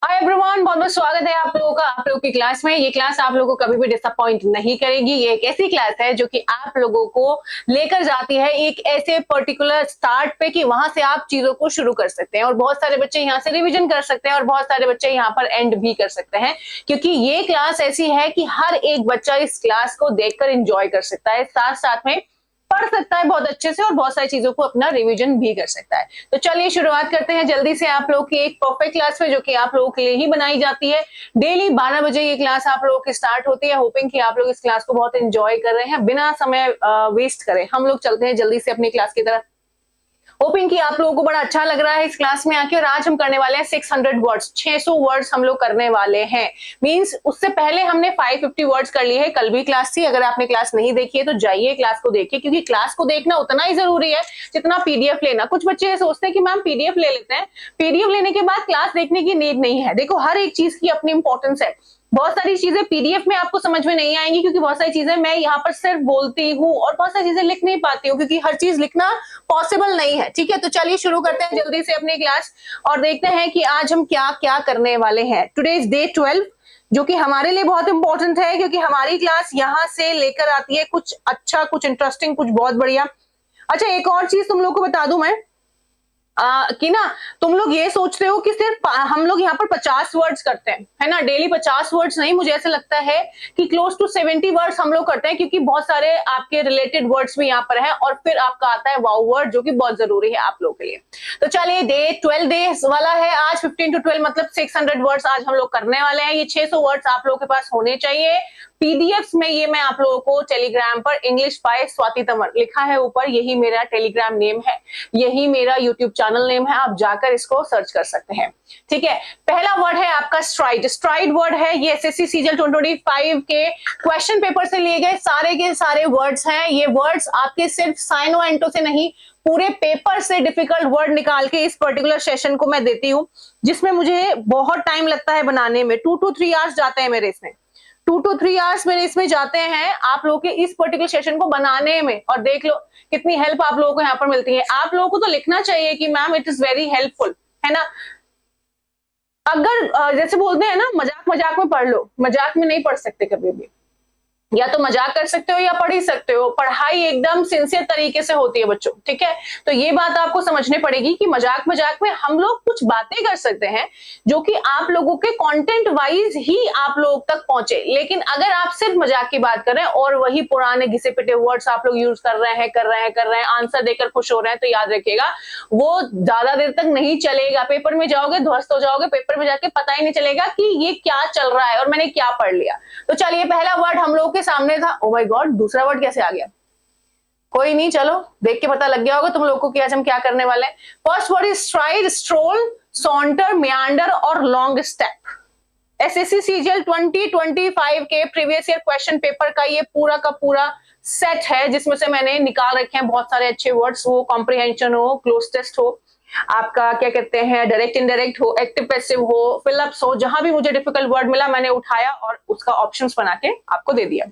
Hi everyone, बहुत बहुत स्वागत है आप लोगों का आप लोगों की क्लास में। ये क्लास आप लोगों को कभी भी डिसअपॉइंट नहीं करेगी। ये एक ऐसी क्लास है जो कि आप लोगों को लेकर जाती है एक ऐसे पर्टिकुलर स्टार्ट पे कि वहां से आप चीजों को शुरू कर सकते हैं और बहुत सारे बच्चे यहाँ से रिवीजन कर सकते हैं और बहुत सारे बच्चे यहाँ पर एंड भी कर सकते हैं, क्योंकि ये क्लास ऐसी है कि हर एक बच्चा इस क्लास को देखकर एंजॉय कर सकता है, साथ साथ में पढ़ सकता है बहुत अच्छे से और बहुत सारी चीजों को अपना रिवीजन भी कर सकता है। तो चलिए शुरुआत करते हैं जल्दी से आप लोग की एक परफेक्ट क्लास में, जो कि आप लोगों के लिए ही बनाई जाती है। डेली 12 बजे ये क्लास आप लोगों की स्टार्ट होती है। होपिंग कि आप लोग इस क्लास को बहुत एंजॉय कर रहे हैं। बिना समय वेस्ट करें हम लोग चलते हैं जल्दी से अपनी क्लास की तरफ। होपिंग कि आप लोगों को बड़ा अच्छा लग रहा है इस क्लास में आके। और आज हम करने वाले हैं 600 वर्ड्स, 600 वर्ड्स हम लोग करने वाले हैं। मींस उससे पहले हमने 550 वर्ड्स कर लिए हैं। कल भी क्लास थी, अगर आपने क्लास नहीं देखी है तो जाइए क्लास को देखिए, क्योंकि क्लास को देखना उतना ही जरूरी है जितना पीडीएफ लेना। कुछ बच्चे ये सोचते हैं कि मैम पीडीएफ ले लेते हैं, पीडीएफ लेने के बाद क्लास देखने की नीड नहीं है। देखो, हर एक चीज की अपनी इंपॉर्टेंस है। बहुत सारी चीजें पीडीएफ में आपको समझ में नहीं आएंगी, क्योंकि बहुत सारी चीजें मैं यहाँ पर सिर्फ बोलती हूँ और बहुत सारी चीजें लिख नहीं पाती हूँ, क्योंकि हर चीज लिखना पॉसिबल नहीं है। ठीक है, तो चलिए शुरू करते हैं जल्दी से अपनी क्लास और देखते हैं कि आज हम क्या क्या करने वाले हैं। टुडे इज डे 12, जो कि हमारे लिए बहुत इंपॉर्टेंट है, क्योंकि हमारी क्लास यहाँ से लेकर आती है कुछ अच्छा, कुछ इंटरेस्टिंग, कुछ बहुत बढ़िया। अच्छा, एक और चीज तुम लोग को बता दूं मैं कि ना, तुम लोग ये सोचते हो कि सिर्फ हम लोग यहाँ पर 50 वर्ड्स करते हैं, है ना। डेली 50 वर्ड्स नहीं, मुझे ऐसा लगता है कि क्लोज टू 70 वर्ड्स हम लोग करते हैं, क्योंकि बहुत सारे आपके रिलेटेड वर्ड्स भी यहाँ पर हैं और फिर आपका आता है वाओ वर्ड, जो कि बहुत जरूरी है आप लोगों के लिए। तो चलिए, डे 12 डेज वाला है आज। 15 to 12 मतलब 600 वर्ड्स आज हम लोग करने वाले हैं। ये 600 वर्ड्स आप लोगों के पास होने चाहिए। पीडीएफ में ये मैं आप लोगों को टेलीग्राम पर इंग्लिश बाय स्वाति तंवर लिखा है ऊपर, यही मेरा टेलीग्राम नेम है, यही मेरा यूट्यूब चैनल नेम है। आप जाकर इसको सर्च कर सकते हैं। ठीक है, पहला वर्ड है आपका स्ट्राइड। स्ट्राइड वर्ड है ये एसएससी सीजीएल 2025 के क्वेश्चन पेपर से लिए गए सारे के सारे वर्ड्स हैं। ये वर्ड्स आपके सिर्फ साइनो एंटो से नहीं, पूरे पेपर से डिफिकल्ट वर्ड निकाल के इस पर्टिकुलर सेशन को मैं देती हूँ, जिसमें मुझे बहुत टाइम लगता है बनाने में। 2 to 3 आवर्स जाते हैं मेरे इसमें, 2 to 3 आवर्स मेरे इसमें जाते हैं आप लोगों के इस पर्टिकुलर सेशन को बनाने में। और देख लो कितनी हेल्प आप लोगों को यहाँ पर मिलती है। आप लोगों को तो लिखना चाहिए कि ma'am it is very helpful, है ना। अगर जैसे बोलते हैं ना, मजाक मजाक में पढ़ लो, मजाक में नहीं पढ़ सकते कभी भी। या तो मजाक कर सकते हो या पढ़ ही सकते हो। पढ़ाई एकदम सिंसियर तरीके से होती है बच्चों, ठीक है। तो ये बात आपको समझनी पड़ेगी कि मजाक मजाक में हम लोग कुछ बातें कर सकते हैं जो कि आप लोगों के कंटेंट वाइज ही आप लोगों तक पहुंचे। लेकिन अगर आप सिर्फ मजाक की बात करें और वही पुराने घिसे पिटे वर्ड्स आप लोग यूज कर रहे हैं, आंसर देकर खुश हो रहे हैं, तो याद रखिएगा वो ज्यादा देर तक नहीं चलेगा। पेपर में जाओगे ध्वस्त हो जाओगे, पेपर में जाके पता ही नहीं चलेगा कि ये क्या चल रहा है और मैंने क्या पढ़ लिया। तो चलिए, पहला वर्ड हम लोग सामने था। ओ माय गॉड, दूसरा वर्ड कैसे आ गया? कोई नहीं, चलो देख के पता लग गया होगा तुम लोगों को कि आज हम क्या करने वाले हैं। First word is stride, stroll, saunter, meander और लॉन्ग स्टेप। एसएससी सीजीएल 2025 के प्रीवियस ईयर क्वेश्चन पेपर का ये पूरा का पूरा सेट है, जिसमें से मैंने निकाल रखे हैं बहुत सारे अच्छे वर्ड्स। वो कॉम्प्रिहेंशन हो, क्लोज टेस्ट हो, आपका क्या कहते हैं डायरेक्ट इनडायरेक्ट हो, एक्टिव पैसिव हो, फिलअप्स हो, जहां भी मुझे डिफिकल्ट वर्ड मिला मैंने उठाया और उसका ऑप्शंस बना के आपको दे दिया।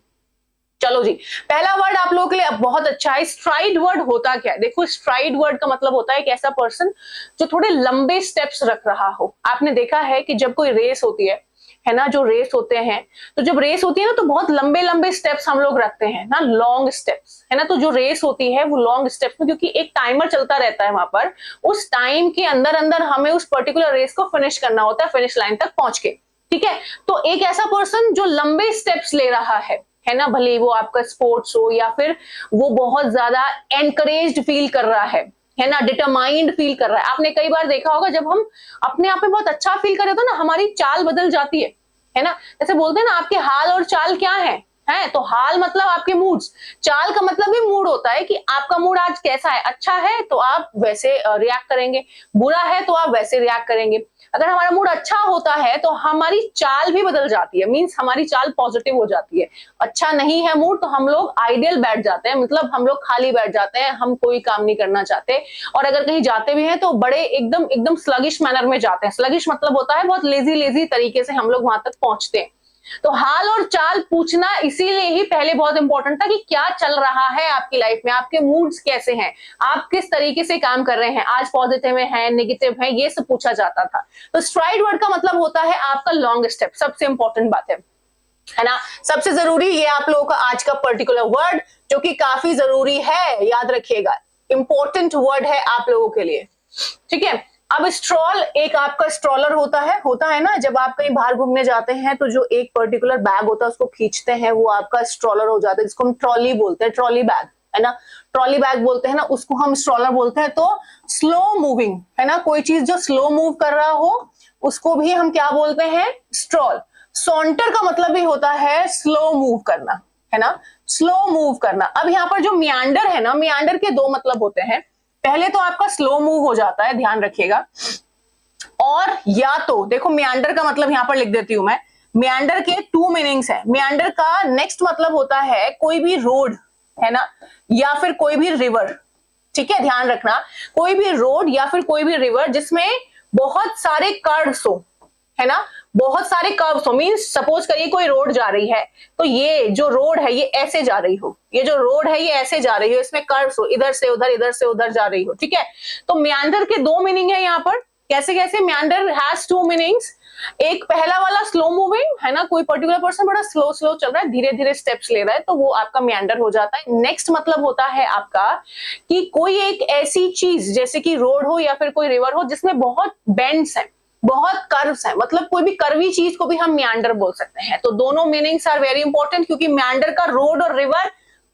चलो जी, पहला वर्ड आप लोगों के लिए बहुत अच्छा है। स्ट्राइड वर्ड होता क्या है? देखो, स्ट्राइड वर्ड का मतलब होता है कि ऐसा पर्सन जो थोड़े लंबे स्टेप्स रख रहा हो। आपने देखा है कि जब कोई रेस होती है ना, जो रेस होते हैं, तो जब रेस होती है ना तो बहुत लंबे लंबे स्टेप्स हम लोग रखते हैं ना, लॉन्ग स्टेप्स, है ना। तो जो रेस होती है वो लॉन्ग स्टेप्स में, क्योंकि एक टाइमर चलता रहता है वहां पर, उस टाइम के अंदर अंदर हमें उस पर्टिकुलर रेस को फिनिश करना होता है, फिनिश लाइन तक पहुंच के। ठीक है, तो एक ऐसा पर्सन जो लंबे स्टेप्स ले रहा है ना, भले वो आपका स्पोर्ट्स हो या फिर वो बहुत ज्यादा एनकरेज्ड फील कर रहा है ना, डिटरमाइंड फील कर रहा है। आपने कई बार देखा होगा जब हम अपने आप में बहुत अच्छा फील कर रहे हो ना, हमारी चाल बदल जाती है ना। जैसे बोलते हैं ना, आपके हाल और चाल क्या है तो हाल मतलब आपके मूड्स, चाल का मतलब भी मूड होता है कि आपका मूड आज कैसा है। अच्छा है तो आप वैसे रिएक्ट करेंगे, बुरा है तो आप वैसे रिएक्ट करेंगे। अगर हमारा मूड अच्छा होता है तो हमारी चाल भी बदल जाती है, मींस हमारी चाल पॉजिटिव हो जाती है। अच्छा नहीं है मूड तो हम लोग आइडियल बैठ जाते हैं, मतलब हम लोग खाली बैठ जाते हैं, हम कोई काम नहीं करना चाहते। और अगर कहीं जाते भी हैं तो बड़े एकदम एकदम स्लगिश मैनर में जाते हैं। स्लगिश मतलब होता है बहुत लेजी लेजी तरीके से हम लोग वहां तक पहुंचते हैं। तो हाल और चाल पूछना इसीलिए ही पहले बहुत इंपॉर्टेंट था कि क्या चल रहा है आपकी लाइफ में, आपके मूड्स कैसे हैं, आप किस तरीके से काम कर रहे हैं, आज पॉजिटिव है, नेगेटिव है, ये सब पूछा जाता था। तो स्ट्राइड वर्ड का मतलब होता है आपका लॉन्ग स्टेप, सबसे इंपॉर्टेंट बात है ना। सबसे जरूरी ये आप लोगों का आज का पर्टिकुलर वर्ड जो कि काफी जरूरी है, याद रखिएगा, इंपॉर्टेंट वर्ड है आप लोगों के लिए, ठीक है। अब स्ट्रॉल, एक आपका स्ट्रॉलर होता है ना, जब आप कहीं बाहर घूमने जाते हैं तो जो एक पर्टिकुलर बैग होता है उसको खींचते हैं, वो आपका स्ट्रॉलर हो जाता है, जिसको हम ट्रॉली बोलते हैं, ट्रॉली बैग, है ना, ट्रॉली बैग बोलते हैं ना, उसको हम स्ट्रॉलर बोलते हैं। तो स्लो मूविंग, है ना, कोई चीज जो स्लो मूव कर रहा हो उसको भी हम क्या बोलते हैं, स्ट्रॉल। सॉन्टर का मतलब भी होता है स्लो मूव करना, है ना, स्लो मूव करना। अब यहाँ पर जो मियांडर है ना, मियांडर के दो मतलब होते हैं, पहले तो आपका स्लो मूव हो जाता है, ध्यान रखिएगा, और या तो देखो मियांडर का मतलब यहां पर लिख देती हूं मैं, मियांडर के टू मीनिंग्स है। मियांडर का नेक्स्ट मतलब होता है कोई भी रोड, है ना, या फिर कोई भी रिवर, ठीक है, ध्यान रखना, कोई भी रोड या फिर कोई भी रिवर जिसमें बहुत सारे कर्व्स हो, है ना, बहुत सारे कर्व्स हो, मींस सपोज करिए कोई रोड जा रही है, तो ये जो रोड है ये ऐसे जा रही हो, ये जो रोड है ये ऐसे जा रही हो, इसमें कर्व्स हो, इधर से उधर जा रही हो, ठीक है। तो मियांडर के दो मीनिंग है यहाँ पर, कैसे कैसे, मियांडर हैज टू मीनिंग्स। एक पहला वाला स्लो मूविंग, है ना, कोई पर्टिकुलर पर्सन बड़ा स्लो चल रहा है, धीरे धीरे स्टेप्स ले रहा है, तो वो आपका मियांडर हो जाता है। नेक्स्ट मतलब होता है आपका कि कोई एक ऐसी चीज जैसे कि रोड हो या फिर कोई रिवर हो जिसमें बहुत बेंड्स है, बहुत कर्व्स है, मतलब कोई भी कर्वी चीज को भी हम मियांडर बोल सकते हैं। तो दोनों मीनिंग्स आर वेरी इंपॉर्टेंट, क्योंकि मियांडर का रोड और रिवर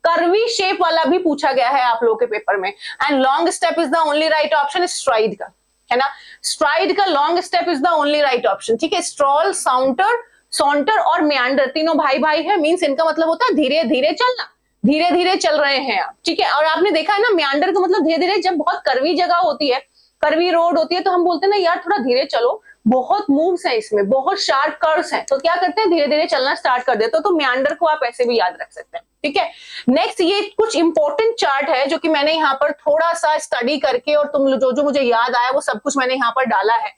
कर्वी शेप वाला भी पूछा गया है आप लोगों के पेपर में। And long step is the only right option STRIDE का, है ना, स्ट्राइड का long step is the only right option, ठीक है। स्ट्रॉल, सॉन्टर और मियांडर तीनों भाई भाई है, मींस इनका मतलब होता है धीरे धीरे चलना, धीरे धीरे चल रहे हैं आप, ठीक है। और आपने देखा है ना, मियांडर का मतलब धीरे धीरे, जब बहुत कर्वी जगह होती है, कर्वी रोड होती है, तो हम बोलते हैं ना यार थोड़ा धीरे चलो, बहुत मूव्स हैं इसमें, बहुत शार्प कर्व्स हैं, तो क्या करते हैं, धीरे धीरे चलना स्टार्ट कर देते हो। तो मियांडर को आप ऐसे भी याद रख सकते हैं, ठीक है। नेक्स्ट ये कुछ इंपॉर्टेंट चार्ट है जो कि मैंने यहाँ पर थोड़ा सा स्टडी करके और तुम जो मुझे याद आया वो सब कुछ मैंने यहाँ पर डाला है,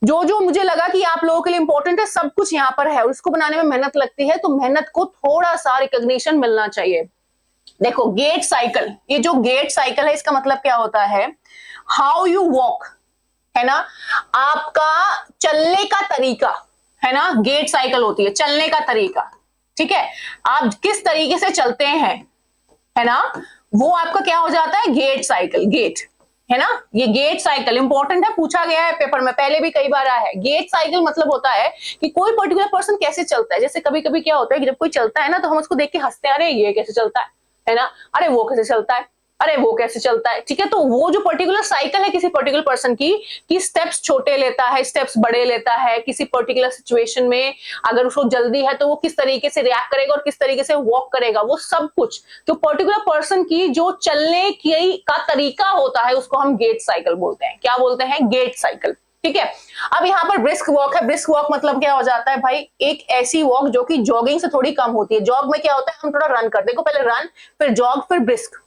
जो मुझे लगा कि आप लोगों के लिए इंपॉर्टेंट है सब कुछ यहाँ पर है, और उसको बनाने में मेहनत लगती है, तो मेहनत को थोड़ा सा रिकॉग्निशन मिलना चाहिए। देखो गेट साइकिल, ये जो गेट साइकिल है इसका मतलब क्या होता है, हाउ यू वॉक, है ना, आपका चलने का तरीका, है ना, गेट साइकिल होती है चलने का तरीका, ठीक है, आप किस तरीके से चलते हैं, है ना, वो आपका क्या हो जाता है, गेट साइकिल, गेट, है ना, ये गेट साइकिल इंपॉर्टेंट है, पूछा गया है पेपर में, पहले भी कई बार आया है। गेट साइकिल मतलब होता है कि कोई पर्टिकुलर पर्सन कैसे चलता है, जैसे कभी कभी क्या होता है कि जब कोई चलता है ना तो हम उसको देख के हंसते हैं, अरे ये कैसे चलता है ना, अरे वो कैसे चलता है, अरे वो कैसे चलता है, ठीक है। तो वो जो पर्टिकुलर साइकिल है किसी पर्टिकुलर पर्सन की, कि स्टेप्स छोटे लेता है, स्टेप्स बड़े लेता है, किसी पर्टिकुलर सिचुएशन में अगर उसको जल्दी है तो वो किस तरीके से रिएक्ट करेगा और किस तरीके से वॉक करेगा, वो सब कुछ तो पर्टिकुलर पर्सन की जो चलने की का तरीका होता है उसको हम गेट साइकिल बोलते हैं। क्या बोलते हैं, गेट साइकिल, ठीक है। अब यहाँ पर ब्रिस्क वॉक है, ब्रिस्क वॉक मतलब क्या हो जाता है भाई, एक ऐसी वॉक जो कि जॉगिंग से थोड़ी कम होती है। जॉग में क्या होता है, हम थोड़ा रन करते हैं, पहले रन फिर जॉग फिर ब्रिस्क।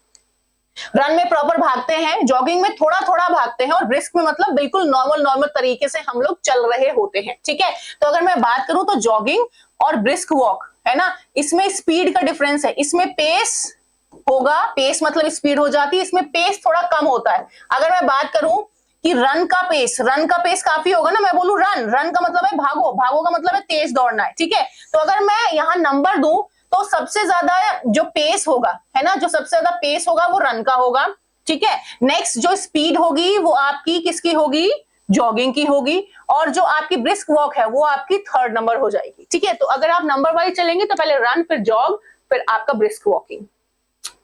रन में प्रॉपर भागते हैं, जॉगिंग में थोड़ा थोड़ा भागते हैं, और ब्रिस्क में मतलब बिल्कुल नॉर्मल तरीके से हम लोग चल रहे होते हैं, ठीक है। तो अगर मैं बात करूं तो जॉगिंग और ब्रिस्क वॉक, है ना, इसमें स्पीड का डिफरेंस है, इसमें पेस होगा, पेस मतलब स्पीड हो जाती है, इसमें पेस थोड़ा कम होता है। अगर मैं बात करूं कि रन का पेस काफी होगा ना, मैं बोलूं रन का मतलब है भागो का मतलब है तेज दौड़ना है, ठीक है। तो अगर मैं यहाँ नंबर दूं तो सबसे ज्यादा जो पेस होगा, है ना, जो सबसे ज्यादा पेस होगा वो रन का होगा, ठीक है। नेक्स्ट जो स्पीड होगी वो आपकी किसकी होगी, जॉगिंग की होगी, और जो आपकी ब्रिस्क वॉक है वो आपकी थर्ड नंबर हो जाएगी, ठीक है। तो अगर आप नंबर वाइज चलेंगे तो पहले रन फिर जॉग फिर आपका ब्रिस्क वॉकिंग।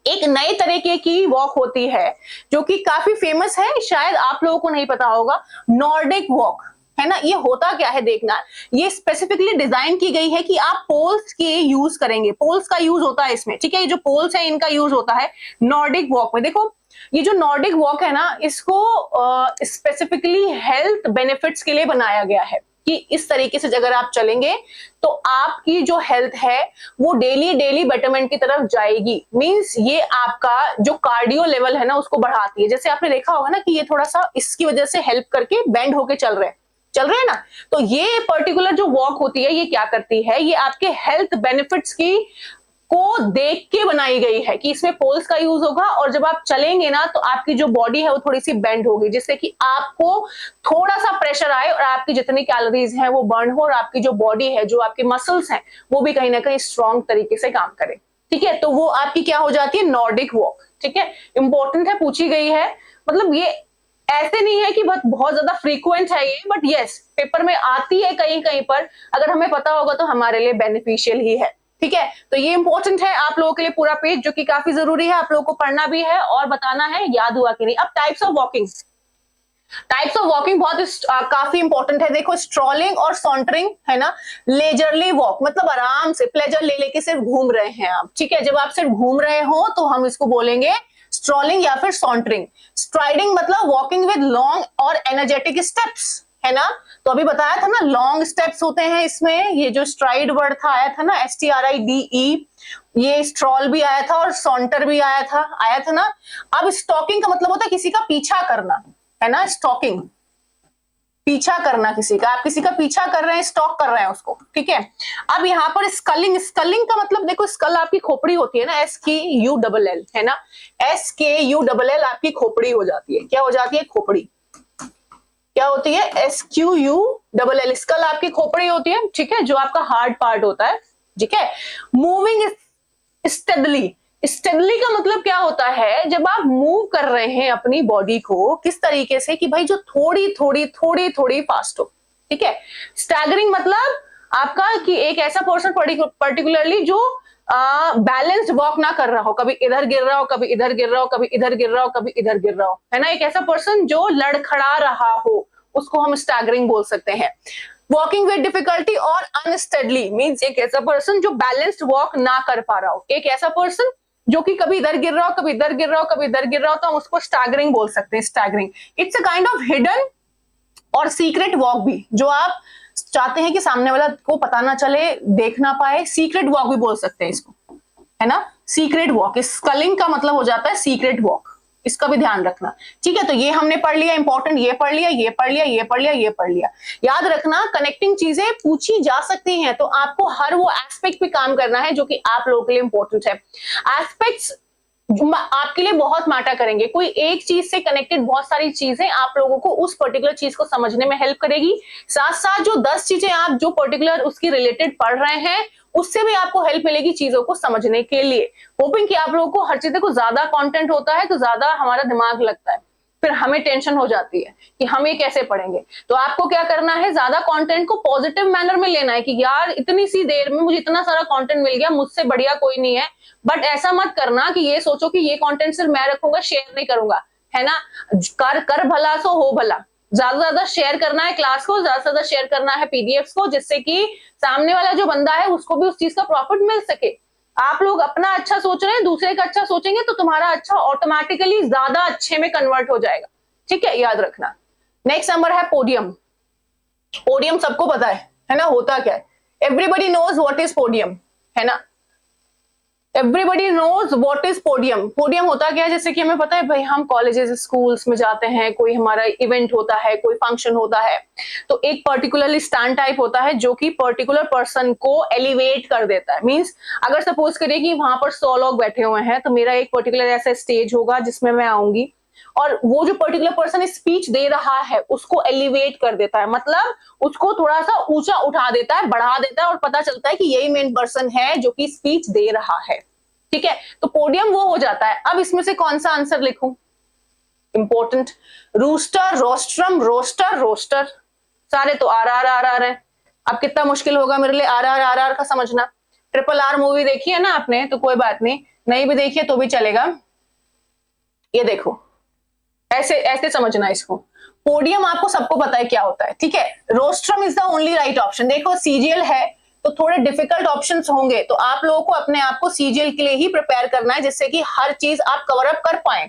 एक नए तरीके की वॉक होती है जो कि काफी फेमस है, शायद आप लोगों को नहीं पता होगा, नॉर्डिक वॉक, है ना। ये होता क्या है देखना, ये स्पेसिफिकली डिजाइन की गई है कि आप पोल्स के यूज करेंगे, पोल्स का यूज होता है इसमें, ठीक है। ये जो पोल्स है इनका यूज होता है नॉर्डिक वॉक में। देखो ये जो नॉर्डिक वॉक है ना, इसको स्पेसिफिकली हेल्थ बेनिफिट्स के लिए बनाया गया है कि इस तरीके से अगर आप चलेंगे तो आपकी जो हेल्थ है वो डेली बेटरमेंट की तरफ जाएगी। मींस ये आपका जो कार्डियो लेवल है ना उसको बढ़ाती है। जैसे आपने देखा होगा ना कि ये थोड़ा सा इसकी वजह से हेल्प करके बेंड होके चल रहे हैं, चल रहे हैं ना। तो ये पर्टिकुलर जो वॉक होती है ये क्या करती है, ये आपके हेल्थ बेनिफिट्स की को देख के बनाई गई है कि इसमें पोल्स का यूज होगा, और जब आप चलेंगे ना तो आपकी जो बॉडी है वो थोड़ी सी बेंड होगी, जिससे कि आपको थोड़ा सा प्रेशर आए और आपकी जितनी कैलोरीज हैं वो बर्न हो, और आपकी जो बॉडी है, जो आपके मसल्स हैं, वो भी कहीं ना कहीं स्ट्रॉन्ग तरीके से काम करे। ठीक है, तो वो आपकी क्या हो जाती है, नॉर्डिक वॉक। ठीक है, इंपॉर्टेंट है, पूछी गई है। मतलब ये ऐसे नहीं है कि बहुत ज्यादा फ्रीक्वेंट है ये, बट यस पेपर में आती है कहीं कहीं पर, अगर हमें पता होगा तो हमारे लिए बेनिफिशियल ही है। ठीक है, तो ये इंपॉर्टेंट है आप लोगों के लिए पूरा पेज, जो कि काफी जरूरी है, आप लोगों को पढ़ना भी है और बताना है याद हुआ कि नहीं। अब types of walking, types of walking बहुत काफी इंपॉर्टेंट है। देखो, स्ट्रॉलिंग और सॉन्टरिंग है ना, लेजरली वॉक मतलब आराम से प्लेजर ले लेके सिर्फ घूम रहे हैं आप। ठीक है, जब आप सिर्फ घूम रहे हो तो हम इसको बोलेंगे स्ट्रॉलिंग या फिर सॉन्टरिंग। स्ट्राइडिंग मतलब वॉकिंग विद लॉन्ग और एनर्जेटिक स्टेप्स, है ना। तो अभी बताया था ना लॉन्ग स्टेप्स होते हैं इसमें, ये जो स्ट्राइड वर्ड था आया था ना, STRIDE, ये स्ट्रॉल भी आया था और सॉन्टर भी आया था ना। अब स्टॉकिंग का मतलब होता है किसी का पीछा करना, है ना। स्टॉकिंग, पीछा करना किसी का, आप किसी का पीछा कर रहे हैं, स्टॉक कर रहे हैं उसको। ठीक है, अब यहाँ पर स्कलिंग, स्कलिंग का मतलब देखो, स्कल आपकी खोपड़ी होती है ना, SKULL, है ना, SKULL आपकी खोपड़ी हो जाती है। क्या हो जाती है, खोपड़ी क्या होती है, SQULL, स्कल आपकी खोपड़ी होती है। ठीक है, जो आपका हार्ड पार्ट होता है। ठीक है, मूविंग स्टेडली, स्टेडली का मतलब क्या होता है, जब आप मूव कर रहे हैं अपनी बॉडी को किस तरीके से कि भाई जो थोड़ी थोड़ी फास्ट हो। ठीक है, स्टैगरिंग मतलब आपका कि एक ऐसा पर्सन पर्टिकुलरली जो बैलेंस्ड वॉक ना कर रहा हो, कभी इधर गिर रहा हो, कभी इधर गिर रहा हो, कभी इधर गिर रहा हो, कभी इधर गिर रहा हो, है ना। एक ऐसा पर्सन जो लड़खड़ा रहा हो उसको हम स्टैगरिंग बोल सकते हैं। वॉकिंग विद डिफिकल्टी और अनस्टेडली मींस एक ऐसा पर्सन जो बैलेंस्ड वॉक ना कर पा रहा हो, एक ऐसा पर्सन जो कि कभी इधर गिर रहा हो, कभी इधर गिर रहा हो, कभी इधर गिर रहा हो, तो हम उसको स्टैगरिंग बोल सकते हैं। Staggering it's a kind of hidden और सीक्रेट वॉक भी, जो आप चाहते हैं कि सामने वाला को पता ना चले, देख ना पाए, सीक्रेट वॉक भी बोल सकते हैं इसको, है ना। सीक्रेट वॉक, स्कलिंग का मतलब हो जाता है सीक्रेट वॉक, इसका भी ध्यान रखना। ठीक है, तो ये हमने पढ़ लिया, इंपॉर्टेंट ये पढ़ लिया, ये पढ़ लिया, ये पढ़ लिया, ये पढ़ लिया। याद रखना कनेक्टिंग चीजें पूछी जा सकती हैं, तो आपको हर वो एस्पेक्ट पे काम करना है जो कि आप लोगों के लिए इंपॉर्टेंट है। एस्पेक्ट्स आपके लिए बहुत मैटर करेंगे, कोई एक चीज से कनेक्टेड बहुत सारी चीजें आप लोगों को उस पर्टिकुलर चीज को समझने में हेल्प करेगी। साथ साथ जो 10 चीजें आप जो पर्टिकुलर उसकी रिलेटेड पढ़ रहे हैं उससे भी आपको हेल्प मिलेगी चीजों को समझने के लिए। होपिंग कि आप लोगों को हर चीज को ज्यादा कंटेंट होता है तो ज्यादा हमारा दिमाग लगता है, फिर हमें टेंशन हो जाती है कि हम ये कैसे पढ़ेंगे। तो आपको क्या करना है, ज्यादा कंटेंट को पॉजिटिव मैनर में लेना है कि यार इतनी सी देर में मुझे इतना सारा कंटेंट मिल गया, मुझसे बढ़िया कोई नहीं है। बट ऐसा मत करना कि ये सोचो कि ये कंटेंट सिर्फ मैं रखूंगा, शेयर नहीं करूंगा, है ना। कर भला सो हो भला, ज्यादा ज्यादा शेयर करना है क्लास को, ज्यादा से ज्यादा शेयर करना है पीडीएफ्स को, जिससे कि सामने वाला जो बंदा है उसको भी उस चीज का प्रॉफिट मिल सके। आप लोग अपना अच्छा सोच रहे हैं, दूसरे का अच्छा सोचेंगे तो तुम्हारा अच्छा ऑटोमेटिकली ज्यादा अच्छे में कन्वर्ट हो जाएगा। ठीक है, याद रखना। नेक्स्ट नंबर है पोडियम। पोडियम सबको पता है ना, होता क्या है, everybody knows what is podium, है ना। Everybody knows what is podium. Podium होता क्या है, जैसे कि हमें पता है भाई हम कॉलेजेस स्कूल्स में जाते हैं, कोई हमारा इवेंट होता है, कोई फंक्शन होता है, तो एक पर्टिकुलरली स्टैंड टाइप होता है जो कि पर्टिकुलर पर्सन को एलिवेट कर देता है। मींस अगर सपोज करिए कि वहां पर 100 लोग बैठे हुए हैं, तो मेरा एक पर्टिकुलर ऐसा स्टेज होगा जिसमें मैं आऊंगी और वो जो पर्टिकुलर पर्सन स्पीच दे रहा है उसको एलिवेट कर देता है, मतलब उसको थोड़ा सा ऊंचा उठा देता है, बढ़ा देता है और पता चलता है कि यही मेन पर्सन है जो कि स्पीच दे रहा है। ठीक है, तो पोडियम वो हो जाता है। अब इसमें से कौन सा आंसर लिखूं, important, rooster, rostrum, roster, roster, सारे तो आर है। अब कितना मुश्किल होगा मेरे लिए आर का समझना। ट्रिपल आर मूवी देखी है ना आपने, तो कोई बात नहीं भी देखी है तो भी चलेगा। ये देखो ऐसे ऐसे समझना इसको। पोडियम आपको सबको पता है क्या होता है, ठीक है। Rostrum is the only right option. देखो सीजीएल है तो थोड़े डिफिकल्ट ऑप्शंस होंगे, तो आप लोगों को अपने आप को सीजीएल के लिए ही प्रिपेयर करना है जिससे कि हर चीज आप कवर अप कर पाए।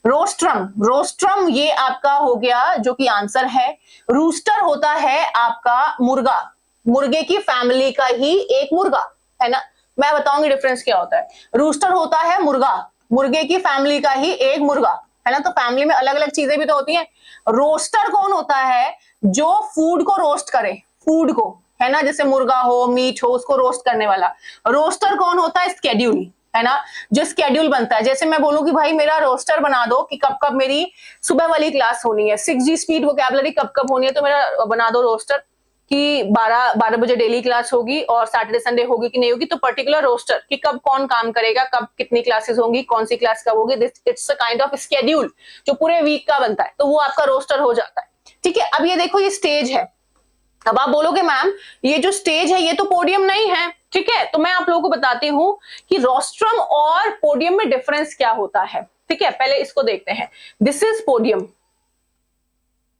रोस्ट्रम, रोस्ट्रम ये आपका हो गया जो कि आंसर है। रूस्टर होता है आपका मुर्गा, मुर्गे की फैमिली का ही एक मुर्गा, है ना। मैं बताऊंगी डिफरेंस क्या होता है। रूस्टर होता है मुर्गा, मुर्गे की फैमिली का ही एक मुर्गा, है ना। तो फैमिली में अलग अलग चीजें भी तो होती हैं। रोस्टर कौन होता है? जो फूड को रोस्ट करे, फूड को, है ना, जैसे मुर्गा हो, मीट हो, उसको रोस्ट करने वाला। रोस्टर कौन होता है? स्केड्यूल, है ना, जो स्केड्यूल बनता है। जैसे मैं बोलूं कि भाई मेरा रोस्टर बना दो कि कब कब मेरी सुबह वाली क्लास होनी है, 6G स्पीड वोकैबुलरी कब कब होनी है, तो मेरा बना दो रोस्टर कि 12 बजे डेली क्लास होगी और सैटरडे संडे होगी कि नहीं होगी, तो पर्टिकुलर रोस्टर कि कब कौन काम करेगा, कब कितनी क्लासेस होंगी, कौन सी क्लास कब होगी, this it's a kind of schedule जो पूरे वीक का बनता है, तो वो आपका रोस्टर हो जाता है। ठीक है, अब ये देखो ये स्टेज है। अब आप बोलोगे मैम ये जो स्टेज है ये तो पोडियम नहीं है, ठीक है, तो मैं आप लोगों को बताती हूं कि रोस्ट्रम और पोडियम में डिफरेंस क्या होता है। ठीक है, पहले इसको देखते हैं। दिस इज पोडियम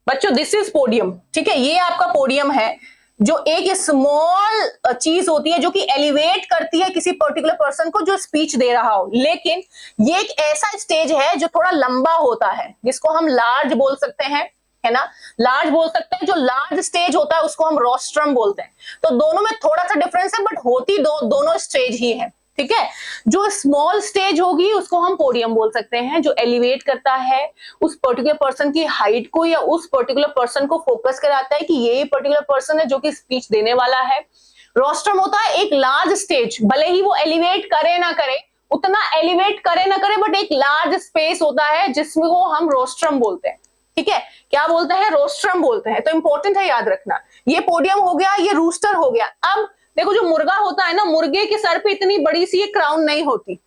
बच्चों, दिस इज पोडियम। ठीक है, ये आपका पोडियम है जो एक स्मॉल चीज होती है जो कि एलिवेट करती है किसी पर्टिकुलर पर्सन को जो स्पीच दे रहा हो। लेकिन ये एक ऐसा स्टेज है जो थोड़ा लंबा होता है, जिसको हम लार्ज बोल सकते हैं, है ना, लार्ज बोल सकते हैं। जो लार्ज स्टेज होता है उसको हम रोस्ट्रम बोलते हैं। तो दोनों में थोड़ा सा डिफरेंस है, बट होती दोनों स्टेज ही है। ठीक है, जो स्मॉल स्टेज होगी उसको हम पोडियम बोल सकते हैं, जो एलिवेट करता है उस पर्टिकुलर पर्सन की हाइट को या उस पर्टिकुलर पर्सन को फोकस कराता है कि ये पर्टिकुलर पर्सन है जो कि स्पीच देने वाला है। रोस्ट्रम होता है एक लार्ज स्टेज, भले ही वो एलिवेट करे ना करे, उतना एलिवेट करे ना करे, बट एक लार्ज स्पेस होता है जिसमें वो हम रोस्ट्रम बोलते हैं। ठीक है, क्या बोलते हैं? रोस्ट्रम बोलते हैं। तो इंपॉर्टेंट है याद रखना। ये पोडियम हो गया, ये रूस्टर हो गया। अब देखो जो मुर्गा होता है ना, मुर्गे के सर पे इतनी बड़ी सी एक क्राउन नहीं होती।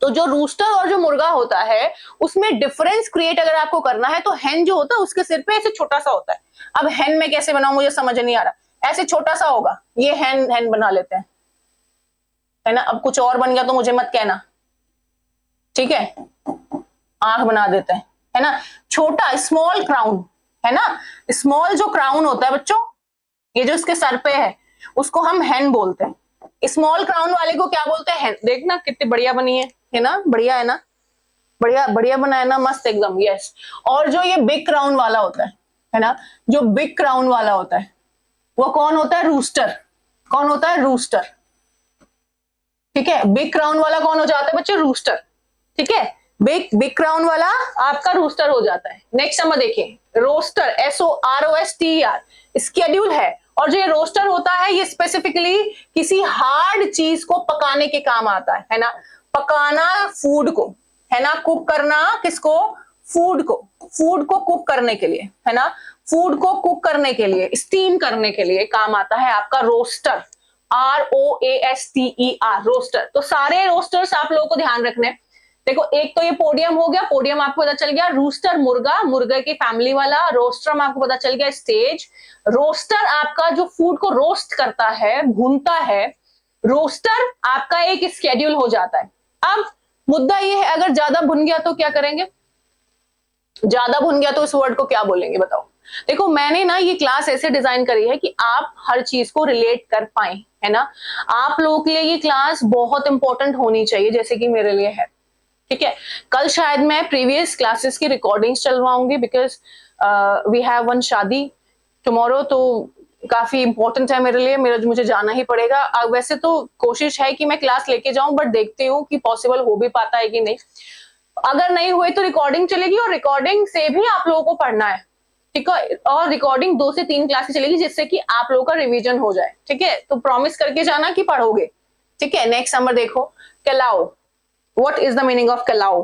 तो जो रूस्टर और जो मुर्गा होता है उसमें डिफरेंस क्रिएट अगर आपको करना है तो हेन जो होता है उसके सिर पे ऐसे छोटा सा होता है। अब हेन में कैसे बनाऊं मुझे समझ नहीं आ रहा। ऐसे छोटा सा होगा, ये हेन बना लेते हैं, है ना। अब कुछ और बन गया तो मुझे मत कहना, ठीक है। आंख बना देते हैं, है ना, छोटा स्मॉल क्राउन, है ना। स्मॉल जो क्राउन होता है बच्चों, ये जो इसके सर पे है उसको हम हेन बोलते हैं। स्मॉल क्राउन वाले को क्या बोलते हैं? हेन। देखना कितनी बढ़िया बनी है ना, बढ़िया है ना, बढ़िया बढ़िया बना है ना, मस्त एकदम, यस। और जो ये बिग क्राउन वाला होता है ना, जो बिग क्राउन वाला होता है वो कौन होता है? रूस्टर। कौन होता है? रूस्टर। ठीक है, बिग क्राउन वाला कौन हो जाता है बच्चे? रूस्टर। ठीक है, बिग क्राउन वाला आपका रूस्टर हो जाता है। नेक्स्ट नंबर देखिए, रोस्टर, SOROSTER, स्केड्यूल है। और जो ये रोस्टर होता है ये स्पेसिफिकली किसी हार्ड चीज को पकाने के काम आता है ना, पकाना फूड को, है ना, कुक करना किसको? फूड को, फूड को कुक करने के लिए, है ना, फूड को कुक करने के लिए, स्टीम करने के लिए काम आता है आपका रोस्टर, ROASTER, रोस्टर। तो सारे रोस्टर्स आप लोगों को ध्यान रखने। देखो एक तो ये पोडियम हो गया, पोडियम आपको पता चल गया। रूस्टर मुर्गा, मुर्गा की फैमिली वाला। रोस्ट्रम आपको पता चल गया स्टेज। रोस्टर आपका जो फूड को रोस्ट करता है, भूनता है। रोस्टर आपका एक स्केड्यूल हो जाता है। अब मुद्दा ये है अगर ज्यादा भुन गया तो क्या करेंगे? ज्यादा भुन गया तो इस वर्ड को क्या बोलेंगे बताओ? देखो मैंने ना ये क्लास ऐसे डिजाइन करी है कि आप हर चीज को रिलेट कर पाए, है ना। आप लोगों के लिए ये क्लास बहुत इंपॉर्टेंट होनी चाहिए, जैसे कि मेरे लिए है। ठीक है, कल शायद मैं प्रीवियस क्लासेस की रिकॉर्डिंग्स चलवाऊंगी बिकॉज वी हैव वन शादी टुमारो, तो काफी इंपॉर्टेंट है मेरे लिए, मुझे जाना ही पड़ेगा। वैसे तो कोशिश है कि मैं क्लास लेके जाऊं, बट देखती हूँ कि पॉसिबल हो भी पाता है कि नहीं। अगर नहीं हुए तो रिकॉर्डिंग चलेगी, और रिकॉर्डिंग से भी आप लोगों को पढ़ना है, ठीक है। और रिकॉर्डिंग 2 से 3 क्लासेस चलेगी जिससे कि आप लोगों का रिवीजन हो जाए, ठीक है। तो प्रॉमिस करके जाना कि पढ़ोगे, ठीक है। नेक्स्ट नंबर देखो, कलाओ। What is the meaning of कलाओ?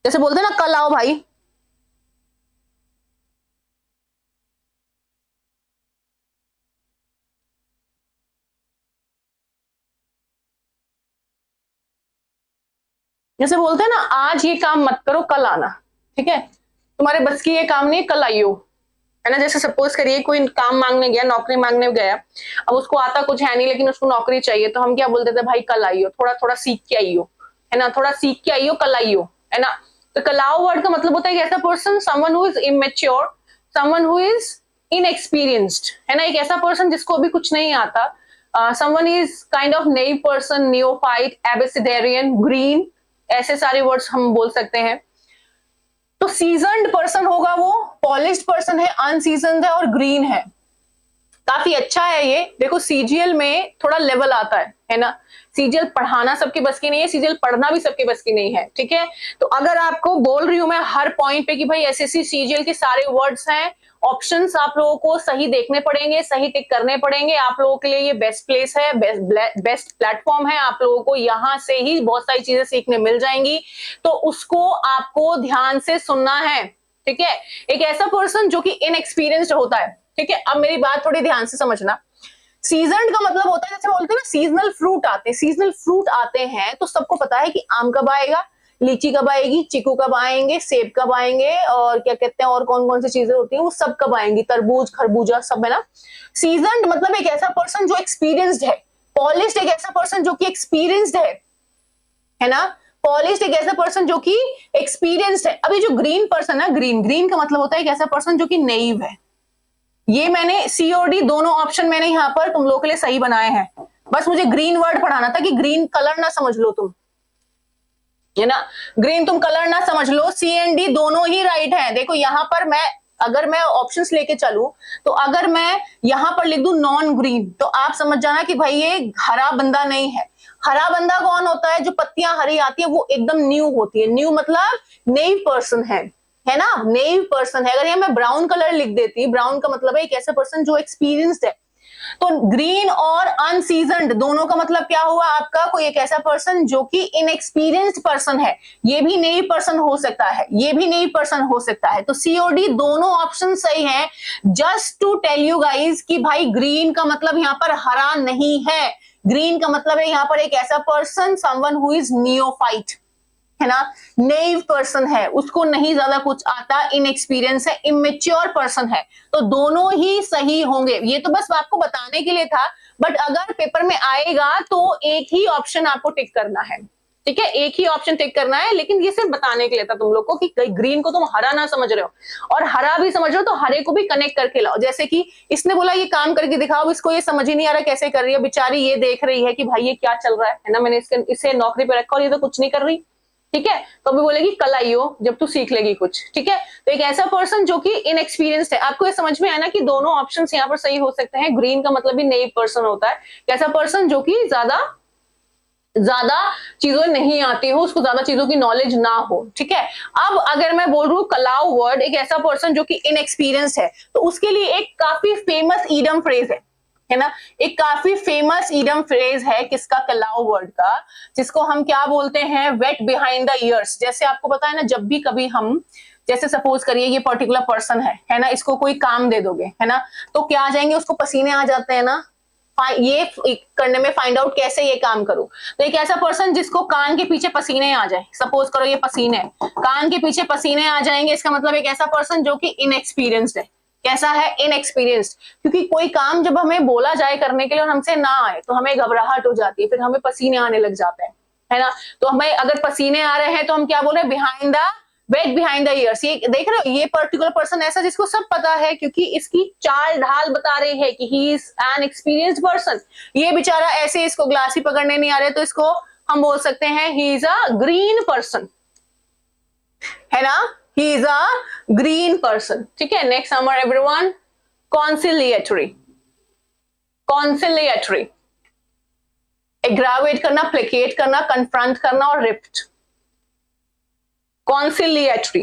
जैसे बोलते हैं ना कल आओ भाई, जैसे बोलते हैं ना आज ये काम मत करो कल आना, ठीक है। तुम्हारे बस की ये काम नहीं, कल आइयो, है ना। जैसे सपोज करिए कोई काम मांगने गया, नौकरी मांगने गया, अब उसको आता कुछ है नहीं लेकिन उसको नौकरी चाहिए, तो हम क्या बोलते थे? भाई कल आइयो, थोड़ा थोड़ा सीख के आइयो, है ना, थोड़ा सीख के आइयो, कल आइयो, है ना। तो कलाओ वर्ड का मतलब होता है कि ऐसा person, someone who is immature, someone who is inexperienced, है ना। एक ऐसा पर्सन जिसको भी कुछ नहीं आता, someone is kind of naive person, neophyte, abecedarian, green, ऐसे सारे वर्ड्स हम बोल सकते हैं। तो सीजन्ड पर्सन होगा वो, पॉलिश्ड पर्सन है, अनसीजन्ड है और ग्रीन है। काफी अच्छा है ये। देखो सीजीएल में थोड़ा लेवल आता है है ना। सीजीएल पढ़ाना सबके बस की नहीं है, सीजीएल पढ़ना भी सबके बस की नहीं है, ठीक है। तो अगर आपको बोल रही हूं मैं हर पॉइंट पे कि भाई एसएससी सीजीएल के सारे वर्ड्स हैं, ऑप्शंस आप लोगों को सही देखने पड़ेंगे, सही टिक करने पड़ेंगे, आप लोगों के लिए ये बेस्ट प्लेस है, बेस्ट प्लेटफॉर्म है, आप लोगों को यहाँ से ही बहुत सारी चीजें सीखने मिल जाएंगी, तो उसको आपको ध्यान से सुनना है, ठीक है। एक ऐसा पर्सन जो कि इनएक्सपीरियंस्ड होता है, ठीक है। अब मेरी बात थोड़ी ध्यान से समझना। सीजन का मतलब होता है, जैसे बोलते हैं ना सीजनल फ्रूट आते हैं, सीजनल फ्रूट आते हैं तो सबको पता है कि आम कब आएगा, लीची कब आएगी, चीकू कब आएंगे, सेब कब आएंगे, और क्या कहते हैं और कौन कौन सी चीजें होती हैं वो सब कब आएंगी, तरबूज खरबूजा सब, है ना। सीजन मतलब एक ऐसा पर्सन जो एक्सपीरियंस्ड है, पॉलिश्ड एक ऐसा पर्सन जो कि एक्सपीरियंस्ड है ना। पॉलिश्ड एक ऐसा पर्सन जो कि एक्सपीरियंस्ड है। अभी जो ग्रीन पर्सन है, ग्रीन का मतलब होता है एक ऐसा पर्सन जो कि नेइव है। ये मैंने सी और डी दोनों ऑप्शन मैंने यहाँ पर तुम लोगों के लिए सही बनाए हैं, बस मुझे ग्रीन वर्ड पढ़ाना था कि ग्रीन कलर ना समझ लो तुम, है ना। ग्रीन तुम कलर ना समझ लो, सी एंड डी दोनों ही राइट है। देखो यहाँ पर मैं अगर मैं ऑप्शंस लेके चलूं तो अगर मैं यहाँ पर लिख दूं नॉन ग्रीन तो आप समझ जाना कि भाई ये हरा बंदा नहीं है। हरा बंदा कौन होता है, जो पत्तियां हरी आती है वो एकदम न्यू होती है, न्यू मतलब नेव पर्सन है ना, नेव पर्सन है। अगर ये मैं ब्राउन कलर लिख देती, ब्राउन का मतलब है एक ऐसा पर्सन जो एक्सपीरियंस्ड है। तो ग्रीन और अनसीजन्ड दोनों का मतलब क्या हुआ आपका, कोई एक ऐसा पर्सन जो कि इनएक्सपीरियंस्ड पर्सन है। ये भी नेव पर्सन हो सकता है, ये भी नेव पर्सन हो सकता है। तो सी और डी दोनों ऑप्शन सही है। Just to tell you guys कि भाई ग्रीन का मतलब यहाँ पर हरा नहीं है, ग्रीन का मतलब है यहाँ पर एक ऐसा person someone who is neophyte, है ना, नेव पर्सन है, उसको नहीं ज्यादा कुछ आता, इनएक्सपीरियंस है, इमेच्योर पर्सन है। तो दोनों ही सही होंगे। ये तो बस आपको बताने के लिए था, बट अगर पेपर में आएगा तो एक ही ऑप्शन आपको टिक करना है, ठीक है, एक ही ऑप्शन टिक करना है। लेकिन ये सिर्फ बताने के लिए था तुम लोग को कि ग्रीन को तुम हरा ना समझ रहे हो और हरा भी समझ रहे हो तो हरे को भी कनेक्ट करके लाओ। जैसे कि इसने बोला ये काम करके दिखाओ, इसको ये समझ ही नहीं आ रहा कैसे कर रही है, बेचारी ये देख रही है कि भाई ये क्या चल रहा है ना, मैंने इसे नौकरी पे रखा और ये तो कुछ नहीं कर रही, ठीक है। तो अभी बोलेगी कल आइयो जब तू सीख लेगी कुछ, ठीक है। तो एक ऐसा पर्सन जो कि इनएक्सपीरियंस्ड है। आपको ये समझ में आया ना कि दोनों ऑप्शंस यहाँ पर सही हो सकते हैं। ग्रीन का मतलब भी नेव पर्सन होता है, ऐसा पर्सन जो कि ज्यादा चीजों नहीं आती हो, उसको ज्यादा चीजों की नॉलेज ना हो, ठीक है। अब अगर मैं बोल रहा हूँ कलाउ वर्ड, एक ऐसा पर्सन जो कि इनएक्सपीरियंस्ड है, तो उसके लिए एक काफी फेमस ईडम फ्रेज है ना, एक काफी फेमस ईडम फ्रेज है किसका, कलाउ वर्ड का, जिसको हम क्या बोलते हैं, वेट बिहाइंड द ईयर्स। जैसे आपको पता है ना, जब भी कभी हम जैसे सपोज करिए ये पर्टिकुलर पर्सन है ना, इसको कोई काम दे दोगे, है ना, तो क्या आ जाएंगे, उसको पसीने आ जाते हैं ना, ये करने में, फाइंड आउट कैसे ये काम करूं। तो एक ऐसा पर्सन जिसको कान के पीछे पसीने आ जाए, सपोज करो ये पसीने है, कान के पीछे पसीने आ जाएंगे, इसका मतलब एक ऐसा पर्सन जो कि इनएक्सपीरियंस्ड है। कैसा है, इनएक्सपीरियंस्ड। क्योंकि कोई काम जब हमें बोला जाए करने के लिए और हमसे ना आए तो हमें घबराहट हो जाती है, फिर हमें पसीने आने लग जाते हैं, है ना। तो हमें अगर पसीने आ रहे हैं तो हम क्या बोल रहे हैं, behind the weight behind the years. ये देख रहे हो, ये पर्टिकुलर पर्सन ऐसा जिसको सब पता है, क्योंकि इसकी चाल ढाल बता रही है कि he is an experienced person. ये बेचारा ऐसे, इसको ग्लास ही पकड़ने नहीं आ रहे, तो इसको हम बोल सकते हैं he is a green person, है ना, he is a green person, ठीक है। Next number everyone, conciliatory, conciliatory, aggravate करना, प्लेकेट करना, कन्फ्रंट करना और rift. conciliatory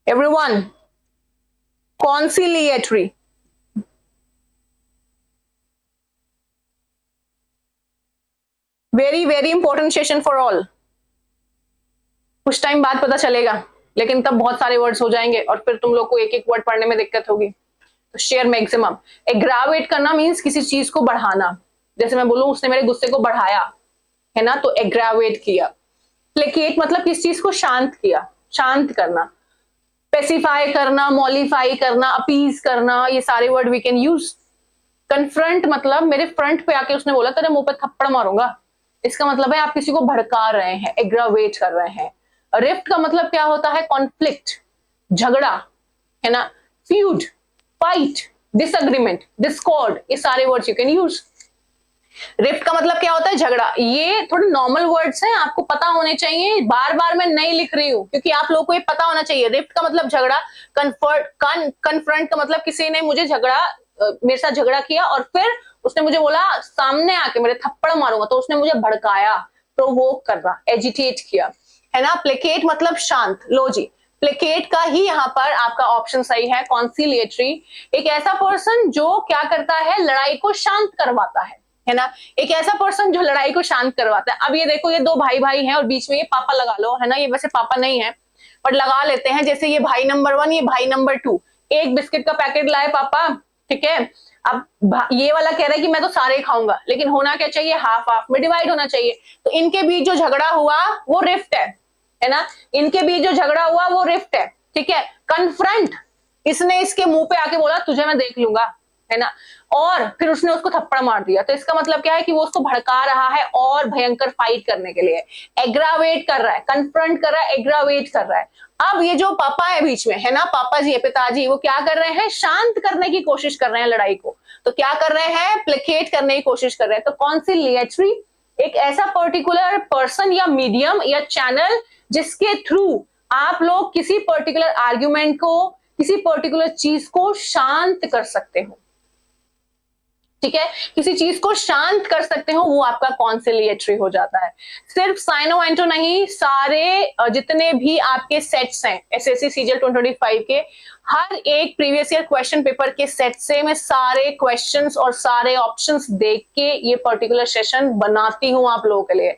everyone, conciliatory, very very important session for all. कुछ टाइम बाद पता चलेगा, लेकिन तब बहुत सारे वर्ड्स हो जाएंगे और फिर तुम लोग को एक एक वर्ड पढ़ने में दिक्कत होगी। तो शेयर मैक्सिमम। एग्रावेट करना मींस किसी चीज को बढ़ाना, जैसे मैं बोलूं उसने मेरे गुस्से को बढ़ाया, है ना, तो एग्रावेट किया। प्लेकेट मतलब किस चीज को शांत किया, शांत करना। पेसिफाई करना, मॉलिफाई करना, अपीज करना, ये सारे word we can use. Confront मतलब मेरे फ्रंट पे आके उसने बोला तेरे मुंह पे थप्पड़ मारूंगा, इसका मतलब है आप किसी को भड़का रहे हैं, एग्रावेट कर रहे हैं। रिफ्ट का मतलब क्या होता है, कॉन्फ्लिक्ट, झगड़ा, है ना, फ्यूड, फाइट, डिसएग्रीमेंट, डिस्कॉर्ड, ये सारे words you can use. Rift का मतलब क्या होता है, झगड़ा। ये थोड़े नॉर्मल वर्ड्स हैं, आपको पता होने चाहिए, बार बार मैं नहीं लिख रही हूं क्योंकि आप लोगों को ये पता होना चाहिए। रिफ्ट का मतलब झगड़ा, कन्फ्रंट का मतलब किसी ने मुझे झगड़ा मेरे साथ झगड़ा किया और फिर उसने मुझे बोला सामने आके मेरे थप्पड़ मारूंगा, तो उसने मुझे भड़काया, प्रोवोक करना, एजिटेट किया, है ना। प्लेकेट मतलब शांत। लो जी, प्लेकेट का ही यहाँ पर आपका ऑप्शन सही है, कॉन्सिलिएटरी। एक ऐसा पर्सन जो क्या करता है, लड़ाई को शांत करवाता है ना। एक ऐसा पर्सन जो लड़ाई को शांत करवाता है। अब ये देखो, ये दो भाई भाई हैं और बीच में ये पापा लगा लो, है ना। ये वैसे पापा नहीं है पर लगा लेते हैं, जैसे ये भाई नंबर 1, ये भाई नंबर 2। एक बिस्किट का पैकेट लाए पापा, ठीक है। अब ये वाला कह रहा है कि मैं तो सारे खाऊंगा, लेकिन होना क्या चाहिए, हाफ हाफ में डिवाइड होना चाहिए। तो इनके बीच जो झगड़ा हुआ वो रिफ्ट है ना। इनके बीच जो झगड़ा हुआ वो रिफ्ट है, ठीक है। कन्फ्रंट, इसने इसके मुंह पे आके बोला तुझे मैं देख लूंगा, है ना, और फिर उसने उसको थप्पड़ मार दिया। तो इसका मतलब क्या है कि वो उसको भड़का रहा है और भयंकर फाइट करने के लिए। एग्रावेट कर रहा है, कन्फ्रंट कर रहा है, एग्रावेट कर रहा है। अब ये जो पापा है बीच में, है ना, पापा जी, पिताजी, वो क्या कर रहे हैं, शांत करने की कोशिश कर रहे हैं लड़ाई को। तो क्या कर रहे हैं, प्लेकेट करने की कोशिश कर रहे हैं। तो कॉन्सिलिएटरी एक ऐसा पर्टिकुलर पर्सन या मीडियम या चैनल जिसके थ्रू आप लोग किसी पर्टिकुलर आर्ग्यूमेंट को, किसी पर्टिकुलर चीज को शांत कर सकते हो, ठीक है, किसी चीज को शांत कर सकते हो, वो आपका कॉन्सिलिएटरी हो जाता है। सिर्फ साइनो एंटो नहीं, सारे जितने भी आपके सेट्स हैं एसएससी सीजीएल 2025 के, हर एक प्रीवियस ईयर क्वेश्चन पेपर के सेट से मैं सारे क्वेश्चंस और सारे ऑप्शंस देख के ये पर्टिकुलर सेशन बनाती हूं आप लोगों के लिए।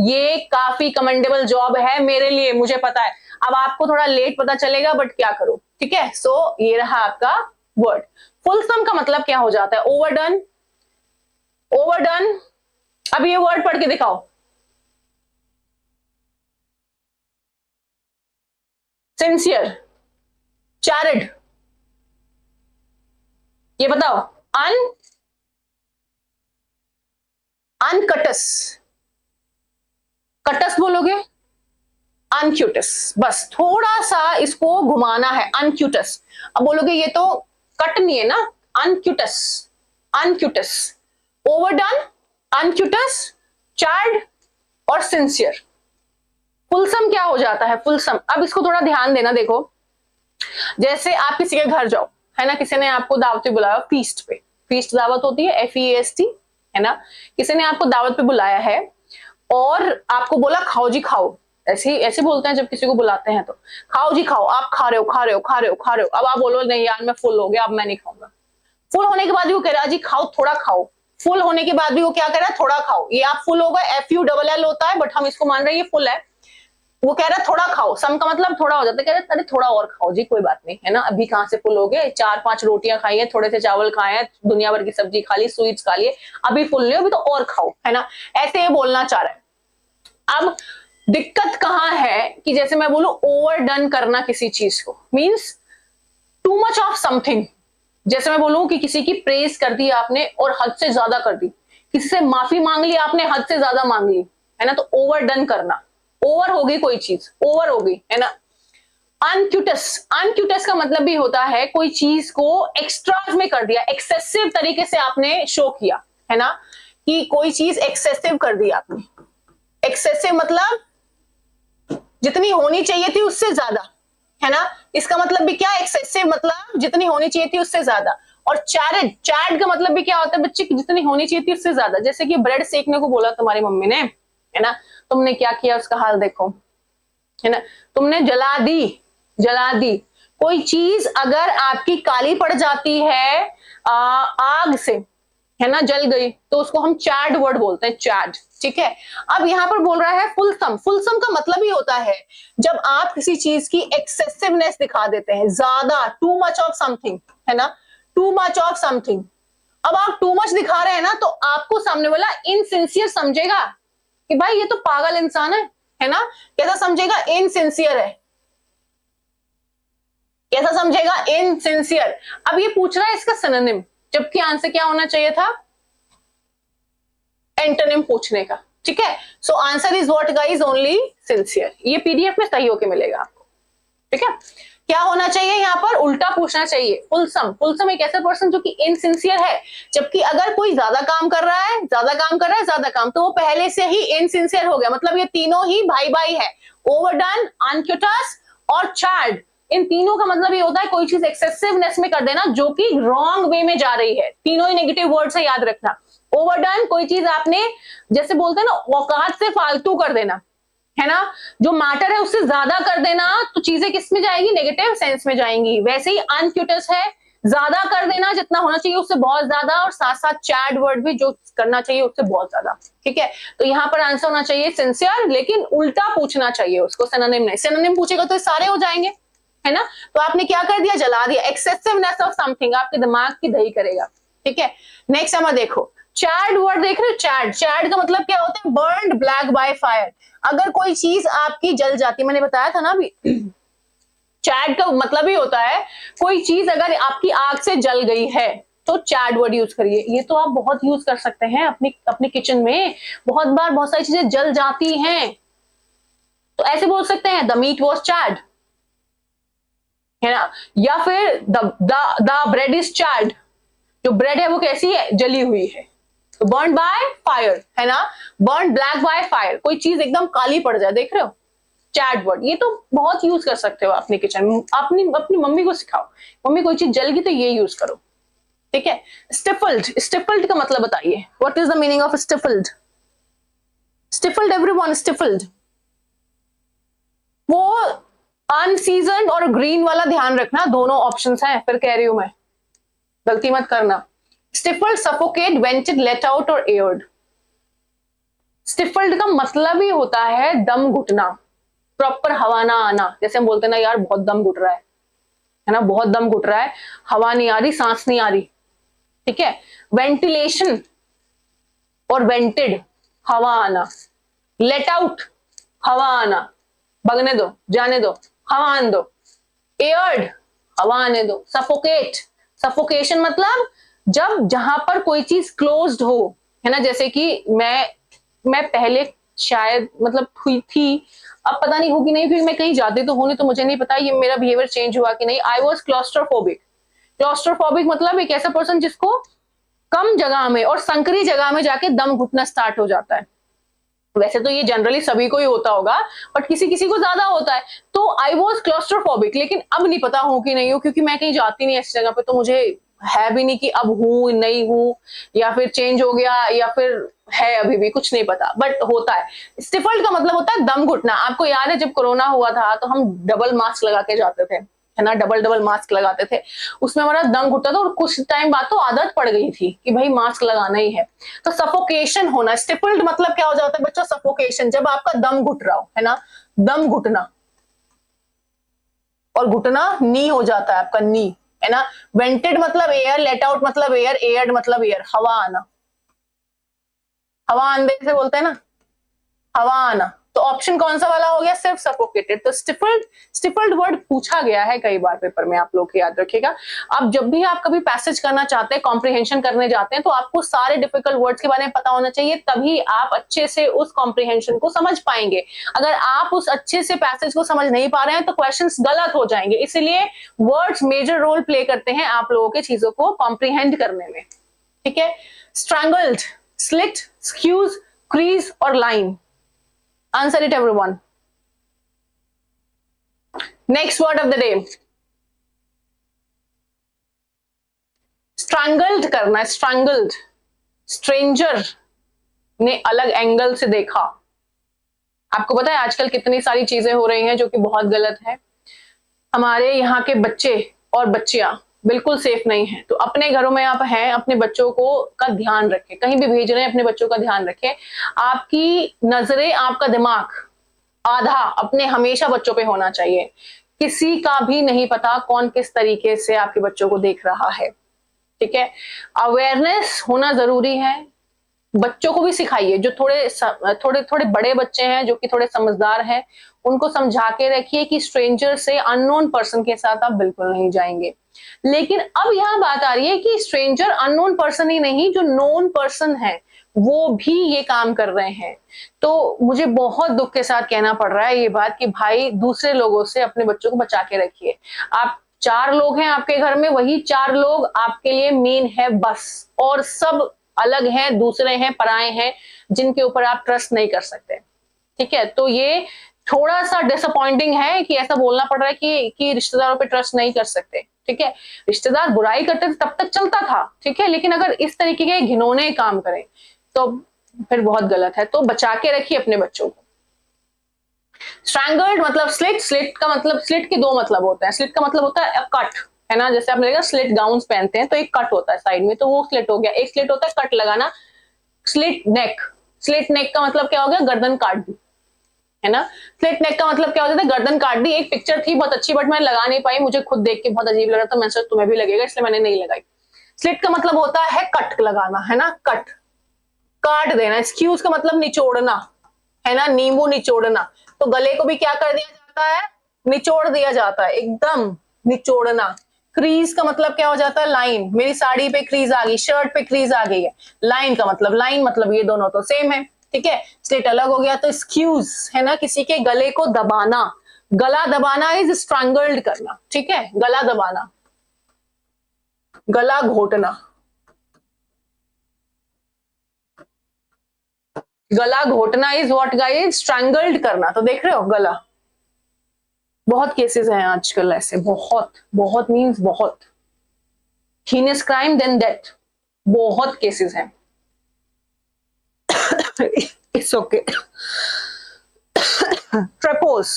ये काफी कमेंडेबल जॉब है मेरे लिए, मुझे पता है। अब आपको थोड़ा लेट पता चलेगा, बट क्या करो, ठीक है। सो ये रहा आपका वर्ड। फुल सम का मतलब क्या हो जाता है, ओवरडन, ओवरडन। अब ये वर्ड पढ़ के दिखाओ, सिंसियर, चैरिड, ये बताओ, अनकटस, कटस बोलोगे, अनक्यूटस, बस थोड़ा सा इसको घुमाना है, अनक्यूटस। अब बोलोगे ये तो कट नहीं है ना, अनक्यूटस, अनक्यूटस, ओवरडन, अनक्यूटस, चैड और सिंसियर। फुलसम क्या हो जाता है, फुलसम। अब इसको थोड़ा ध्यान देना, देखो, जैसे आप किसी के घर जाओ, है ना, किसी ने आपको दावत पे बुलाया, फीस्ट पे, फीस्ट दावत होती है, FEAST, है ना। किसी ने आपको दावत पे बुलाया है और आपको बोला खाओ जी खाओ, ऐसे बोलते हैं जब किसी को बुलाते हैं, तो खाओ जी खाओ, आप खा रहे हो, खा रहे हो, खा रहे हो, खा रहे हो। अब आप बोलो नहीं यार मैं फुल हो गया, अब मैं नहीं खाऊंगा। फुल होने के बाद भी वो कह रहा है जी खाओ, थोड़ा खाओ। फुल होने के बाद भी वो क्या कह रहा है, थोड़ा खाओ। ये आप फुल हो गए, FULL होता है, बट हम इसको मान रहे हैं ये फुल है। वो कह रहा है थोड़ा खाओ, सम का मतलब थोड़ा हो जाता है, कह रहे अरे थोड़ा और खाओ जी, कोई बात नहीं, है ना, अभी कहां से फुल हो गए, 4-5 रोटियां खाई है, थोड़े से चावल खाए हैं, दुनिया भर की सब्जी खा ली, स्वीट्स खा लिए, अभी फुल नहीं हो, अभी तो और खाओ, है ना। ऐसे ये बोलना चाह रहा है। अब दिक्कत कहां है कि जैसे मैं बोलूं ओवरडन करना किसी चीज को, means too much of something. जैसे मैं बोलूं कि किसी की प्रेज कर दी आपने और हद से ज्यादा कर दी, किसी से माफी मांग ली आपने, हद से ज्यादा मांग ली, है ना, तो ओवरडन करना, ओवर हो गई कोई चीज, ओवर हो गई, है ना। अनक्यूटस, अनक्यूटस का मतलब भी होता है कोई चीज को एक्स्ट्रा में कर दिया, एक्सेसिव तरीके से आपने शो किया, है ना, कि कोई चीज एक्सेसिव कर दी आपने। एक्सेसिव मतलब जितनी होनी चाहिए थी उससे ज्यादा, है ना। इसका मतलब भी क्या, एक्सेसिव मतलब जितनी होनी चाहिए थी उससे ज्यादा। और चैरिड, चैट का मतलब भी क्या होता है, बच्चे की जितनी होनी चाहिए थी उससे ज्यादा। जैसे कि ब्रेड सेकने को बोला तुम्हारी मम्मी ने, है ना, तुमने क्या किया, उसका हाल देखो, है ना, तुमने जला दी, जला दी। कोई चीज अगर आपकी काली पड़ जाती है आग से, है ना, जल गई, तो उसको हम चैड वर्ड बोलते हैं, चैड, ठीक है। अब यहां पर बोल रहा है फुलसम। फुलसम का मतलब ही होता है जब आप किसी चीज की एक्सेसिवनेस दिखा देते हैं, ज्यादा, टू मच ऑफ समथिंग, है ना, टू मच ऑफ समथिंग। अब आप टू मच दिखा रहे हैं ना, तो आपको सामने वाला इनसिंसियर समझेगा कि भाई ये तो पागल इंसान है ना। कैसा समझेगा, इनसिंसियर है, कैसा समझेगा, इनसिंसियर। अब ये पूछ रहा है इसका सिनोनिम, जबकि आंसर क्या होना चाहिए था, एंटोनिम पूछने का, ठीक है। So answer is what guys, only sincere. ये PDF में सही होके मिलेगा आपको, ठीक है। क्या होना चाहिए यहाँ पर, उल्टा पूछना चाहिए, फुलसम। फुलसम एक ऐसा पर्सन जो कि इनसिंसियर है, जबकि अगर कोई ज्यादा काम कर रहा है, ज्यादा काम कर रहा है, ज्यादा काम, तो वो पहले से ही इनसिंसियर हो गया। मतलब ये तीनों ही भाई भाई है, ओवरडन, अनक्यूटस और चैड, इन तीनों का मतलब ये होता है कोई चीज एक्सेसिवनेस में कर देना जो कि रॉन्ग वे में जा रही है। तीनों ही नेगेटिव वर्ड से याद रखना। ओवरडन, कोई चीज आपने जैसे बोलते हैं ना औकात से फालतू कर देना, है ना, जो मैटर है उससे ज्यादा कर देना, तो चीजें किस में जाएंगी, नेगेटिव सेंस में जाएंगी। वैसे ही अनक्यूटस है, ज्यादा कर देना, जितना होना चाहिए उससे बहुत ज्यादा, और साथ साथ चैड वर्ड भी जो करना चाहिए उससे बहुत ज्यादा। ठीक है, तो यहाँ पर आंसर होना चाहिए सिंसियर, लेकिन उल्टा पूछना चाहिए उसको, सिनोनिम नहीं। सिनोनिम पूछेगा तो सारे हो जाएंगे, है ना। तो आपने क्या कर दिया, जला दिया। एक्सेसिवनेस ऑफ समथिंग आपके दिमाग की दही करेगा। ठीक है, नेक्स्ट हमें देखो चैड वर्ड देख रहे हो। चैड, चैड का मतलब क्या होता है, बर्न्ड ब्लैक बाय फायर। अगर कोई चीज आपकी जल जाती, मैंने बताया था ना अभी, चैड का मतलब ही होता है कोई चीज अगर आपकी आग से जल गई है तो चैड वर्ड यूज करिए। ये तो आप बहुत यूज कर सकते हैं अपनी अपने किचन में। बहुत बार बहुत सारी चीजें जल जाती हैं तो ऐसे बोल सकते हैं द मीट वॉज चैड, है ना। या फिर द ब्रेड इज चैड, जो ब्रेड है वो कैसी है, जली हुई है। तो बर्न बाय फायर, है ना, बर्न ब्लैक बाय फायर, कोई चीज एकदम काली पड़ जाए, देख रहे हो, चैट वर्ड। ये तो बहुत यूज कर सकते हो अपने किचन में। अपनी मम्मी को सिखाओ, मम्मी कोई चीज जल गई तो ये यूज करो। ठीक है, स्टिफल्ड, स्टिफल्ड का मतलब बताइए, what is the meaning of stifled. Stifled everyone, stifled वो अनसीजन और ग्रीन वाला ध्यान रखना, दोनों ऑप्शंस हैं, फिर कह रही हूं मैं, गलती मत करना। स्टिफल्ड, सफोकेट, वेंटेड, लेट आउट और एयर्ड। स्टिफल्ड का मतलब ही होता है दम घुटना, प्रॉपर हवा ना आना। जैसे हम बोलते हैं ना यार बहुत दम घुट रहा है ना, बहुत दम घुट रहा है, हवा नहीं आ रही, सांस नहीं आ रही। ठीक है, वेंटिलेशन और वेंटेड, हवा आना। लेट आउट, हवा आना, भगने दो, जाने दो, हवा आने दो। एयर्ड, हवा आने दो। सफोकेट, सफोकेशन मतलब जब जहां पर कोई चीज क्लोज्ड हो, है ना। जैसे कि मैं पहले शायद मतलब हुई थी, अब पता नहीं होगी नहीं, क्योंकि मैं कहीं जाती तो होने, तो मुझे नहीं पता ये मेरा बिहेवियर चेंज हुआ कि नहीं। I was claustrophobic. क्लॉस्ट्रोफोबिक मतलब एक ऐसा पर्सन जिसको कम जगह में और संकरी जगह में जाके दम घुटना स्टार्ट हो जाता है। वैसे तो ये जनरली सभी को ही होता होगा, बट किसी किसी को ज्यादा होता है। तो आई वॉज क्लॉस्ट्रोफोबिक, लेकिन अब नहीं पता हूं कि नहीं हूं, क्योंकि मैं कहीं जाती नहीं ऐसी जगह पे, तो मुझे है भी नहीं कि अब हूं नहीं हूं, या फिर चेंज हो गया, या फिर है अभी भी, कुछ नहीं पता, बट होता है। स्टिफल्ड का मतलब होता है दम घुटना। आपको याद है जब कोरोना हुआ था तो हम डबल मास्क लगा के जाते थे, है ना, डबल मास्क लगाते थे, उसमें हमारा दम घुटता था, और कुछ टाइम बाद तो आदत पड़ गई थी कि भाई मास्क लगाना ही है। तो सफोकेशन होना, स्टिफल्ड मतलब क्या हो जाता है बच्चों, सफोकेशन, जब आपका दम घुट रहा हो, है ना, दम घुटना, और घुटना नी हो जाता है आपका, नी, है ना। वेंटेड मतलब एयर, लेट आउट मतलब एयर, एयर्ड मतलब एयर, हवा आना, हवा आने से बोलते हैं ना, हवा आना। तो ऑप्शन कौन सा वाला हो गया, सिर्फ सफोकेटेड। तो स्टिफल्ड वर्ड पूछा गया है कई बार पेपर में, आप लोग याद रखिएगा। अब जब भी आप कभी पैसेज करना चाहते हैं, कॉम्प्रिहेंशन करने जाते हैं, तो आपको सारे डिफिकल्ट वर्ड्स के बारे में पता होना चाहिए, तभी आप अच्छे से उस कॉम्प्रिहेंशन को समझ पाएंगे। अगर आप उस अच्छे से पैसेज को समझ नहीं पा रहे हैं तो क्वेश्चंस गलत हो जाएंगे। इसलिए वर्ड्स मेजर रोल प्ले करते हैं आप लोगों के चीजों को कॉम्प्रिहेंड करने में। ठीक है, स्ट्रैंगल्ड, स्लिट, स्क्यूज, क्रीज और line. Answer it everyone. Next word of the day. Strangled करना है, strangled. Stranger ने अलग एंगल से देखा। आपको पता है आजकल कितनी सारी चीजें हो रही हैं जो कि बहुत गलत है। हमारे यहाँ के बच्चे और बच्चियां बिल्कुल सेफ नहीं है। तो अपने घरों में आप हैं, अपने बच्चों को का ध्यान रखें, कहीं भी भेज रहे हैं अपने बच्चों का ध्यान रखें। आपकी नजरें, आपका दिमाग आधा अपने हमेशा बच्चों पे होना चाहिए। किसी का भी नहीं पता कौन किस तरीके से आपके बच्चों को देख रहा है। ठीक है, अवेयरनेस होना जरूरी है। बच्चों को भी सिखाइए, जो थोड़े बड़े बच्चे हैं, जो कि थोड़े समझदार हैं, उनको समझा के रखिए कि स्ट्रेंजर से, अननोन पर्सन के साथ आप बिल्कुल नहीं जाएंगे। लेकिन अब यहां बात आ रही है कि स्ट्रेंजर अननोन पर्सन ही नहीं, जो नोन पर्सन है वो भी ये काम कर रहे हैं। तो मुझे बहुत दुख के साथ कहना पड़ रहा है ये बात कि भाई दूसरे लोगों से अपने बच्चों को बचा के रखिए। आप 4 लोग हैं आपके घर में, वही 4 लोग आपके लिए मेन है बस, और सब अलग हैं, दूसरे हैं, पराए हैं, जिनके ऊपर आप ट्रस्ट नहीं कर सकते। ठीक है, तो ये थोड़ा सा डिसअपॉइंटिंग है कि ऐसा बोलना पड़ रहा है कि रिश्तेदारों पे ट्रस्ट नहीं कर सकते, ठीक है। रिश्तेदार बुराई करते थे तब तक चलता था, ठीक है, लेकिन अगर इस तरीके के घिनौने काम करें तो फिर बहुत गलत है। तो बचा के रखिए अपने बच्चों को। स्ट्रैंगल्ड मतलब स्लिट, स्लिट का मतलब, स्लिट के दो मतलब होते हैं। स्लिट का मतलब होता है कट, है ना, जैसे आपने देखा स्लिट गाउन्स पहनते हैं तो एक कट होता है साइड में, तो वो स्लिट हो गया। एक स्लिट होता है कट लगाना, स्लिट नेक। स्लिट नेक का मतलब क्या हो गया, गर्दन काट दी, है ना। स्लिट नेक का मतलब क्या हो जाता है, गर्दन काट दी। एक पिक्चर थी बहुत अच्छी बट मैं लगा नहीं पाई, मुझे खुद देख के बहुत अजीब लग रहा था, मैंने सोचा तुम्हें भी लगेगा इसलिए मैंने नहीं लगाई। स्लिट का मतलब होता है कट लगाना, है ना, कट, काट देना। एक्सक्यूज का मतलब निचोड़ना, है ना, नींबू निचोड़ना। तो गले को भी क्या कर दिया जाता है, निचोड़ दिया जाता है, एकदम निचोड़ना। क्रीज का मतलब क्या हो जाता है, लाइन। मेरी साड़ी पे क्रीज आ गई, शर्ट पे क्रीज आ गई है। लाइन का मतलब, लाइन मतलब ये दोनों तो सेम है, ठीक है। स्लिट अलग हो गया। तो स्क्यूज है ना, किसी के गले को दबाना। गला दबाना इज स्ट्रैंगल्ड करना, ठीक है, गला दबाना, गला घोटना। गला घोटना इज व्हाट गाइस, स्ट्रैंगल्ड करना। तो देख रहे हो गला, बहुत केसेस हैं आजकल ऐसे, बहुत बहुत मींस बहुत। हीनियस क्राइम देन डेथ, बहुत केसेस हैं। It's okay. ट्राइपोज,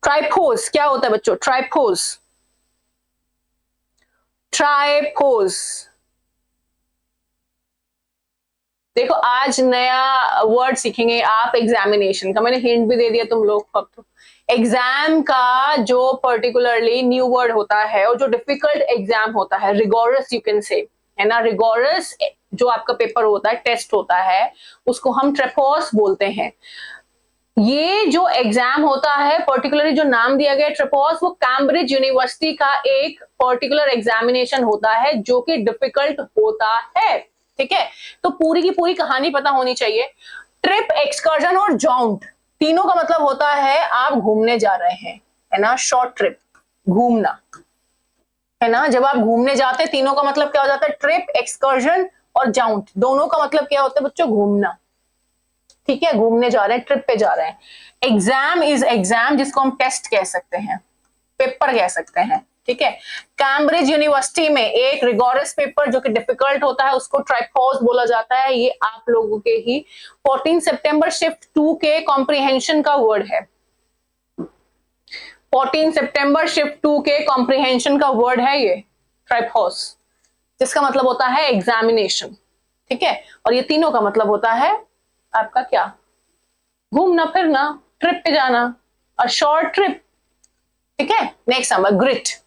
ट्राइपोज क्या होता है बच्चों, ट्राइपोज, ट्राइपोज। देखो आज नया वर्ड सीखेंगे आप एग्जामिनेशन का, मैंने हिंट भी दे दिया तुम लोग को। एग्जाम का जो पर्टिकुलरली न्यू वर्ड होता है और जो डिफिकल्ट एग्जाम होता है, रिगोरस यू कैन से, है ना, रिगोरस जो आपका पेपर होता है, टेस्ट होता है, उसको हम ट्रेपोस बोलते हैं। ये जो एग्जाम होता है पर्टिकुलरली जो नाम दिया गया ट्रेपोस, वो कैम्ब्रिज यूनिवर्सिटी का एक पर्टिकुलर एग्जामिनेशन होता है जो कि डिफिकल्ट होता है, ठीक है। तो पूरी की पूरी कहानी पता होनी चाहिए। ट्रिप, एक्सकर्जन और जॉन्ट, तीनों का मतलब होता है आप घूमने जा रहे हैं, है ना, शॉर्ट ट्रिप, घूमना, है ना। जब आप घूमने जाते हैं तीनों का मतलब क्या हो जाता है, ट्रिप, एक्सकर्जन और जाउंट, दोनों का मतलब क्या होता है बच्चों, घूमना, ठीक है, घूमने जा रहे हैं, ट्रिप पे जा रहे हैं। एग्जाम इज एग्जाम, जिसको हम टेस्ट कह सकते हैं, पेपर कह सकते हैं, ठीक है। कैम्ब्रिज यूनिवर्सिटी में एक रिगोरस पेपर जो कि डिफिकल्ट होता है उसको ट्राइपोज बोला जाता है। ये आप लोगों के ही 14 सितंबर शिफ्ट 2 के कॉम्प्रिहेंशन का वर्ड है। 14 सितंबर शिफ्ट 2 के कॉम्प्रिहेंशन का वर्ड है ये ट्राइपोज, जिसका मतलब होता है एग्जामिनेशन, ठीक है। और ये तीनों का मतलब होता है आपका क्या, घूमना फिरना, ट्रिप पे जाना, और शॉर्ट ट्रिप, ठीक है। Next number grit.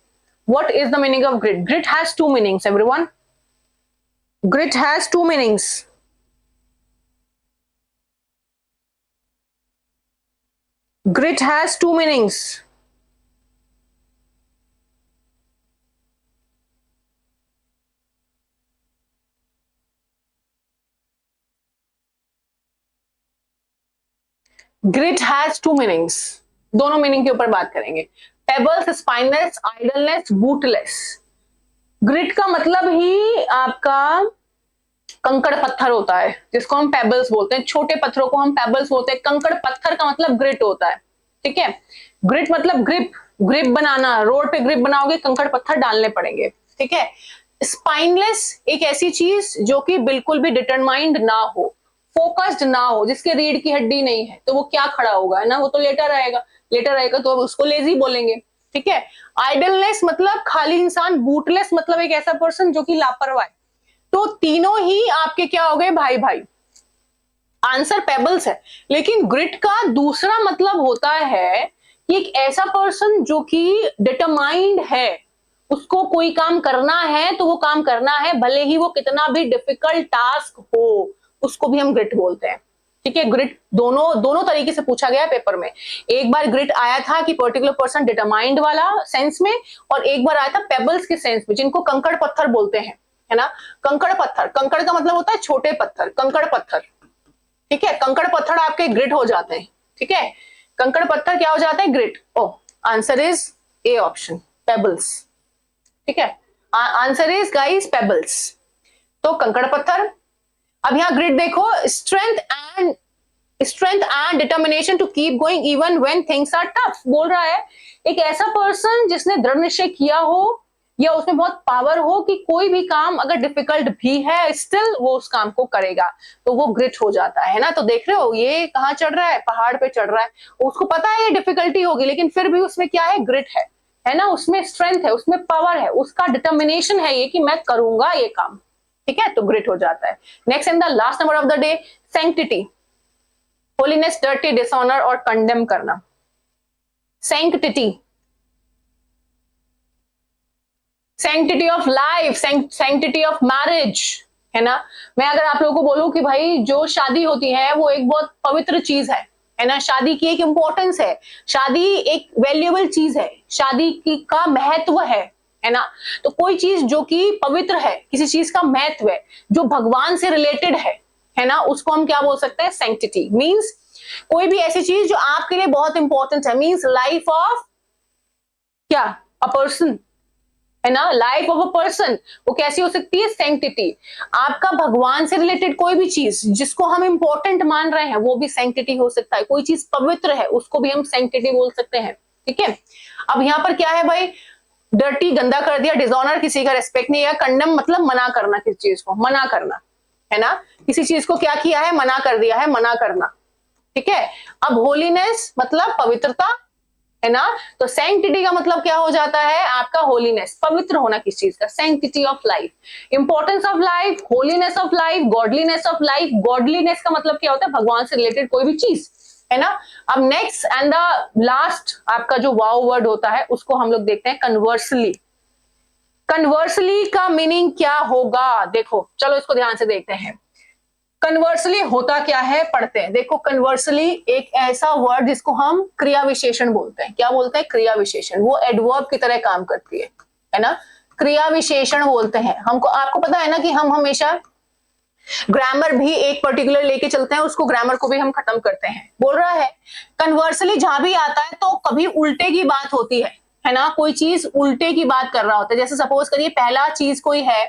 What is the meaning of grit? Grit has two meanings, everyone. Grit has two meanings. Grit has two meanings. Grit has two meanings. दोनों मीनिंग के ऊपर बात करेंगे। Pebbles, spineless, idleness, bootless. Grit का मतलब ही आपका कंकड़ पत्थर होता है, जिसको हम पेबल्स बोलते हैं। छोटे पत्थरों को हम पेबल्स बोलते हैं। कंकड़ पत्थर का मतलब ग्रिट होता है, ठीक है। ग्रिट मतलब ग्रिप, ग्रिप बनाना, रोड पे ग्रिप बनाओगे कंकड़ पत्थर डालने पड़ेंगे, ठीक है। स्पाइनलेस एक ऐसी चीज जो कि बिल्कुल भी डिटरमाइंड ना हो, फोकस्ड ना हो, जिसके रीढ़ की हड्डी नहीं है, तो वो क्या खड़ा होगा, है ना, वो तो लेटा रहेगा, लेटा रहेगा तो उसको लेजी बोलेंगे, ठीक है। आइडलनेस मतलब खाली इंसान। बूटलेस मतलब एक ऐसा पर्सन जो कि लापरवाह। तो तीनों ही आपके क्या हो गए, भाई भाई। आंसर पेबल्स है, लेकिन ग्रिट का दूसरा मतलब होता है कि एक ऐसा पर्सन जो कि डिटरमाइंड है, उसको कोई काम करना है तो वो काम करना है, भले ही वो कितना भी डिफिकल्ट टास्क हो, उसको भी हम ग्रिट बोलते हैं, ठीक है। ग्रिट दोनों तरीके से पूछा गया पेपर में। एक बार ग्रिट आया था कि पर्टिकुलर पर्सन डिटरमाइंड वाला सेंस में, और एक बार आया था पेबल्स के सेंस में, जिनको कंकड़ पत्थर बोलते हैं, है ना। कंकड़ पत्थर, कंकड़ का मतलब होता है छोटे पत्थर, कंकड़ पत्थर, ठीक है। कंकड़ पत्थर आपके ग्रिट हो जाते हैं, ठीक है। कंकड़ पत्थर क्या हो जाते हैं, grit. Oh, answer is A option, pebbles, ठीक है। Answer is guys pebbles. तो कंकड़ पत्थर। अब यहां ग्रिट देखो, strength and strength and determination to keep going even when things are tough. बोल रहा है एक ऐसा पर्सन जिसने दृढ़ निश्चय किया हो या उसमें बहुत पावर हो कि कोई भी काम अगर डिफिकल्ट भी है स्टिल वो उस काम को करेगा, तो वो ग्रिट हो जाता है ना। तो देख रहे हो ये कहाँ चढ़ रहा है, पहाड़ पे चढ़ रहा है, उसको पता है ये डिफिकल्टी होगी लेकिन फिर भी उसमें क्या है, ग्रिट है ना, उसमें स्ट्रेंथ है, उसमें पावर है, उसका डिटर्मिनेशन है ये कि मैं करूंगा ये काम, ठीक है, तो ग्रिट हो जाता है। Next in the last number of the day, sanctity, holiness, dirty, dishonour और कंडेम करना। Sanctity, sanctity of life, sanctity of marriage, है ना। मैं अगर आप लोगों को बोलूं कि भाई जो शादी होती है वो एक बहुत पवित्र चीज है ना, शादी की एक इंपॉर्टेंस है, शादी एक वैल्यूएबल चीज है, शादी की का महत्व है ना। तो कोई चीज जो कि पवित्र है, किसी चीज का महत्व है, जो भगवान से रिलेटेड है ना, उसको हम क्या बोल सकते हैं, सैंक्टिटी। मींस कोई भी ऐसी चीज जो आपके लिए बहुत इंपॉर्टेंट है, मींस लाइफ ऑफ क्या, अ पर्सन, है ना, लाइफ ऑफ अ पर्सन, वो कैसी हो सकती है, सैंक्टिटी। आपका भगवान से रिलेटेड कोई भी चीज जिसको हम इंपॉर्टेंट मान रहे हैं वो भी सैंक्टिटी हो सकता है। कोई चीज पवित्र है उसको भी हम सैंक्टिटी बोल सकते हैं, ठीक है। अब यहाँ पर क्या है भाई, डर्टी गंदा कर दिया, डिसऑनर किसी का रेस्पेक्ट नहीं है, कंडम मतलब मना करना, किसी चीज को मना करना, है ना, किसी चीज को क्या किया है, मना कर दिया है, मना करना, ठीक है। अब होलीनेस मतलब पवित्रता, है ना, तो सैंक्टिटी का मतलब क्या हो जाता है आपका, होलीनेस, पवित्र होना किस चीज का, sanctity of life, importance of life, holiness of life, godliness of life. Godliness का मतलब क्या होता है, भगवान से रिलेटेड कोई भी चीज, है ना। अब नेक्स्ट एंड द लास्ट आपका जो वाओ वर्ड होता है उसको हम लोग देखते हैं कन्वर्सली। कन्वर्सली का मीनिंग क्या होगा, देखो चलो इसको ध्यान से देखते हैं। कन्वर्सली होता क्या है, पढ़ते हैं। देखो कन्वर्सली एक ऐसा वर्ड जिसको हम क्रिया विशेषण बोलते हैं। क्या बोलते हैं, क्रिया विशेषण। वो एडवर्ब की तरह काम करती है ना, क्रिया विशेषण बोलते हैं। हमको आपको पता है ना कि हम हमेशा ग्रामर भी एक पर्टिकुलर लेके चलते हैं, उसको ग्रामर को भी हम खत्म करते हैं। बोल रहा है कन्वर्सली जहां भी आता है तो कभी उल्टे की बात होती है ना, कोई चीज उल्टे की बात कर रहा होता है। जैसे सपोज करिए पहला चीज कोई है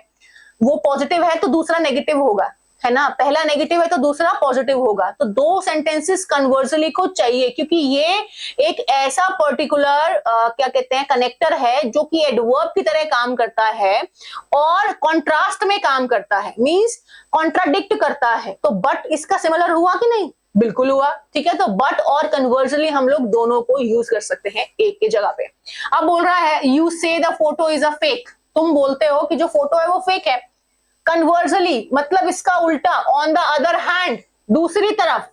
वो पॉजिटिव है तो दूसरा नेगेटिव होगा, है ना, पहला नेगेटिव है तो दूसरा पॉजिटिव होगा। तो दो सेंटेंसेस कन्वर्सली को चाहिए क्योंकि ये एक ऐसा पर्टिकुलर क्या कहते हैं कनेक्टर है जो कि एडवर्ब की तरह काम करता है और कॉन्ट्रास्ट में काम करता है, मींस कॉन्ट्राडिक्ट करता है। तो बट इसका सिमिलर हुआ कि नहीं, बिल्कुल हुआ, ठीक है। तो बट और कन्वर्सली हम लोग दोनों को यूज कर सकते हैं एक की जगह पे। अब बोल रहा है यू से the photo is a fake, तुम बोलते हो कि जो फोटो है वो फेक है। कन्वर्सली मतलब इसका उल्टा, ऑन द अदर हैंड, दूसरी तरफ,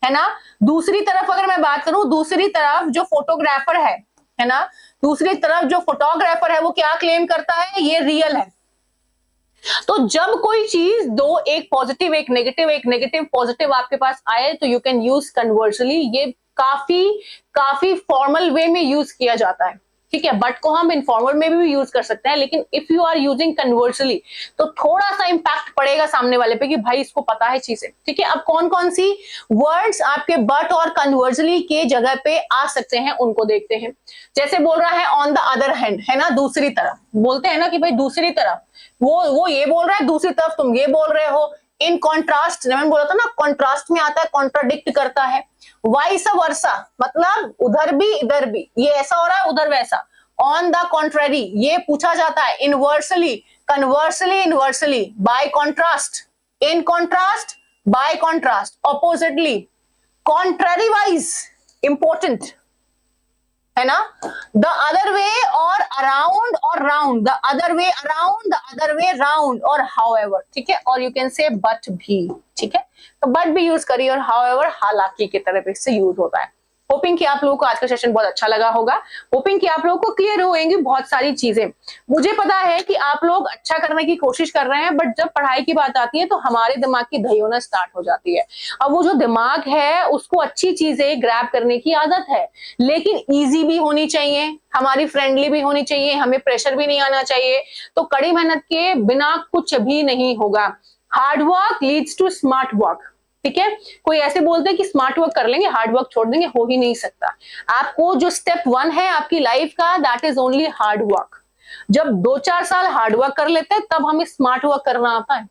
है ना, दूसरी तरफ अगर मैं बात करूं, दूसरी तरफ जो फोटोग्राफर है ना, दूसरी तरफ जो फोटोग्राफर है वो क्या क्लेम करता है, ये रियल है। तो जब कोई चीज दो, एक पॉजिटिव एक नेगेटिव पॉजिटिव आपके पास आए तो यू कैन यूज कन्वर्सली। ये काफी फॉर्मल वे में यूज किया जाता है, ठीक है। बट को हम इनफॉर्मल में भी यूज कर सकते हैं, लेकिन if you are using conversely तो थोड़ा सा इंपैक्ट पड़ेगा सामने वाले पे कि भाई इसको पता है चीजें, ठीक है। अब कौन कौन सी वर्ड्स आपके बट और कन्वर्सली के जगह पे आ सकते हैं उनको देखते हैं। जैसे बोल रहा है ऑन द अदर हैंड, है ना, दूसरी तरफ, बोलते हैं ना कि भाई दूसरी तरफ, वो ये बोल रहा है, दूसरी तरफ तुम ये बोल रहे हो। इन कॉन्ट्रास्ट, मैंने बोला था ना, कॉन्ट्रास्ट में आता है, कॉन्ट्राडिक्ट करता है। वाइस वर्सा मतलब उधर भी इधर भी, ये ऐसा हो रहा है उधर वैसा। ऑन द कॉन्ट्ररी ये पूछा जाता है। Inversely, conversely, inversely, bye contrast, in contrast, bye contrast, oppositely, contrary wise, important, है ना, द अदर वे और अराउंड और round, the other way around, the other way round और हाउएवर, ठीक है। और यू कैन से बट भी, ठीक है, तो बट भी यूज करिए और हाउएवर हालांकि की तरफ से यूज होता है। होपिंग कि आप लोगों को आज का सेशन बहुत अच्छा लगा होगा, होपिंग कि आप लोगों को क्लियर होंगी बहुत सारी चीजें। मुझे पता है कि आप लोग अच्छा करने की कोशिश कर रहे हैं, बट जब पढ़ाई की बात आती है तो हमारे दिमाग की दही होना स्टार्ट हो जाती है। अब वो जो दिमाग है उसको अच्छी चीजें ग्रैब करने की आदत है, लेकिन ईजी भी होनी चाहिए, हमारी फ्रेंडली भी होनी चाहिए, हमें प्रेशर भी नहीं आना चाहिए। तो कड़ी मेहनत के बिना कुछ भी नहीं होगा। Hard work leads to smart work, ठीक है। कोई ऐसे बोलते हैं कि स्मार्ट वर्क कर लेंगे हार्ड वर्क छोड़ देंगे, हो ही नहीं सकता। आपको जो स्टेप 1 है आपकी लाइफ का, that is only hard work. जब 2-4 साल हार्ड वर्क कर लेते हैं तब हमें स्मार्ट वर्क करना आता है,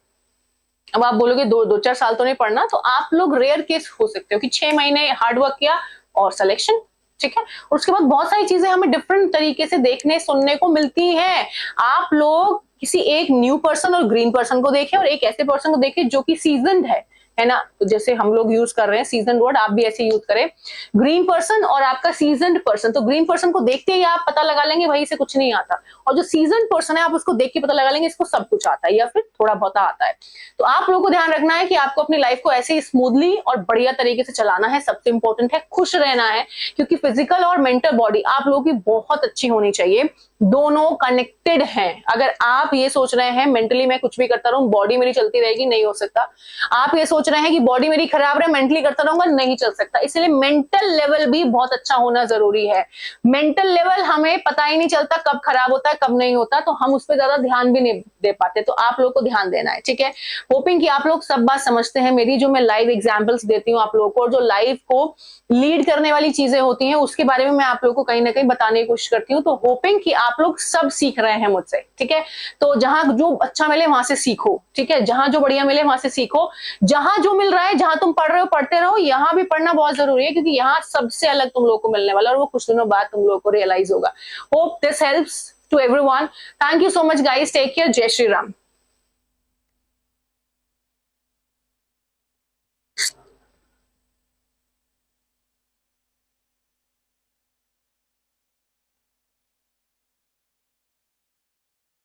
अब आप बोलोगे 2-4 साल तो नहीं पढ़ना, तो आप लोग रेयर केस हो सकते हो कि 6 महीने हार्डवर्क किया और सिलेक्शन, ठीक है। और उसके बाद बहुत सारी चीजें हमें डिफरेंट तरीके से देखने सुनने को मिलती हैं। आप लोग किसी एक न्यू पर्सन और ग्रीन पर्सन को देखें और एक ऐसे पर्सन को देखें जो कि सीजनड है ना। तो जैसे हम लोग यूज कर रहे हैं सीजन वर्ड, आप भी ऐसे यूज करें, ग्रीन पर्सन और आपका सीजनड पर्सन। तो ग्रीन पर्सन को देखते ही आप पता लगा लेंगे भाई इसे कुछ नहीं आता, और जो सीजन पर्सन है आप उसको देख के पता लगा लेंगे इसको सब कुछ आता है या फिर थोड़ा बहुत आता है। तो आप लोगों को ध्यान रखना है कि आपको अपनी लाइफ को ऐसे ही स्मूथली और बढ़िया तरीके से चलाना है। सबसे इंपॉर्टेंट है खुश रहना है, क्योंकि फिजिकल और मेंटल बॉडी आप लोगों की बहुत अच्छी होनी चाहिए, दोनों कनेक्टेड हैं। अगर आप ये सोच रहे हैं मेंटली मैं कुछ भी करता रहूं बॉडी मेरी चलती रहेगी, नहीं हो सकता। आप ये सोच रहे हैं कि बॉडी मेरी खराब रहे मेंटली करता रहूंगा, नहीं चल सकता। इसलिए मेंटल लेवल भी बहुत अच्छा होना जरूरी है। मेंटल लेवल हमें पता ही नहीं चलता कब खराब होता है कब नहीं होता, तो हम उस पर ज्यादा ध्यान भी नहीं दे पाते। तो आप लोग को ध्यान देना है, ठीक है। होपिंग कि आप लोग सब बात समझते हैं मेरी, जो मैं लाइव एग्जांपल्स देती हूँ आप लोगों को, और जो लाइफ को लीड करने वाली चीजें होती हैं उसके बारे में मैं आप लोगों को कहीं ना कहीं बताने की कोशिश करती हूँ। तो होपिंग कि आप लोग सब सीख रहे हैं मुझसे, ठीक है। तो जहां जो अच्छा मिले वहां से सीखो, ठीक है। जहां जो बढ़िया मिले वहां से सीखो, जहां जो मिल रहा है, जहां तुम पढ़ रहे हो पढ़ते रहो। यहाँ भी पढ़ना बहुत जरूरी है, क्योंकि यहाँ सबसे अलग तुम लोग को मिलने वाला, और वो कुछ दिनों बाद तुम लोग को रियलाइज होगा। Hope this helps to everyone. Thank you so much guys, take care, जय श्री राम।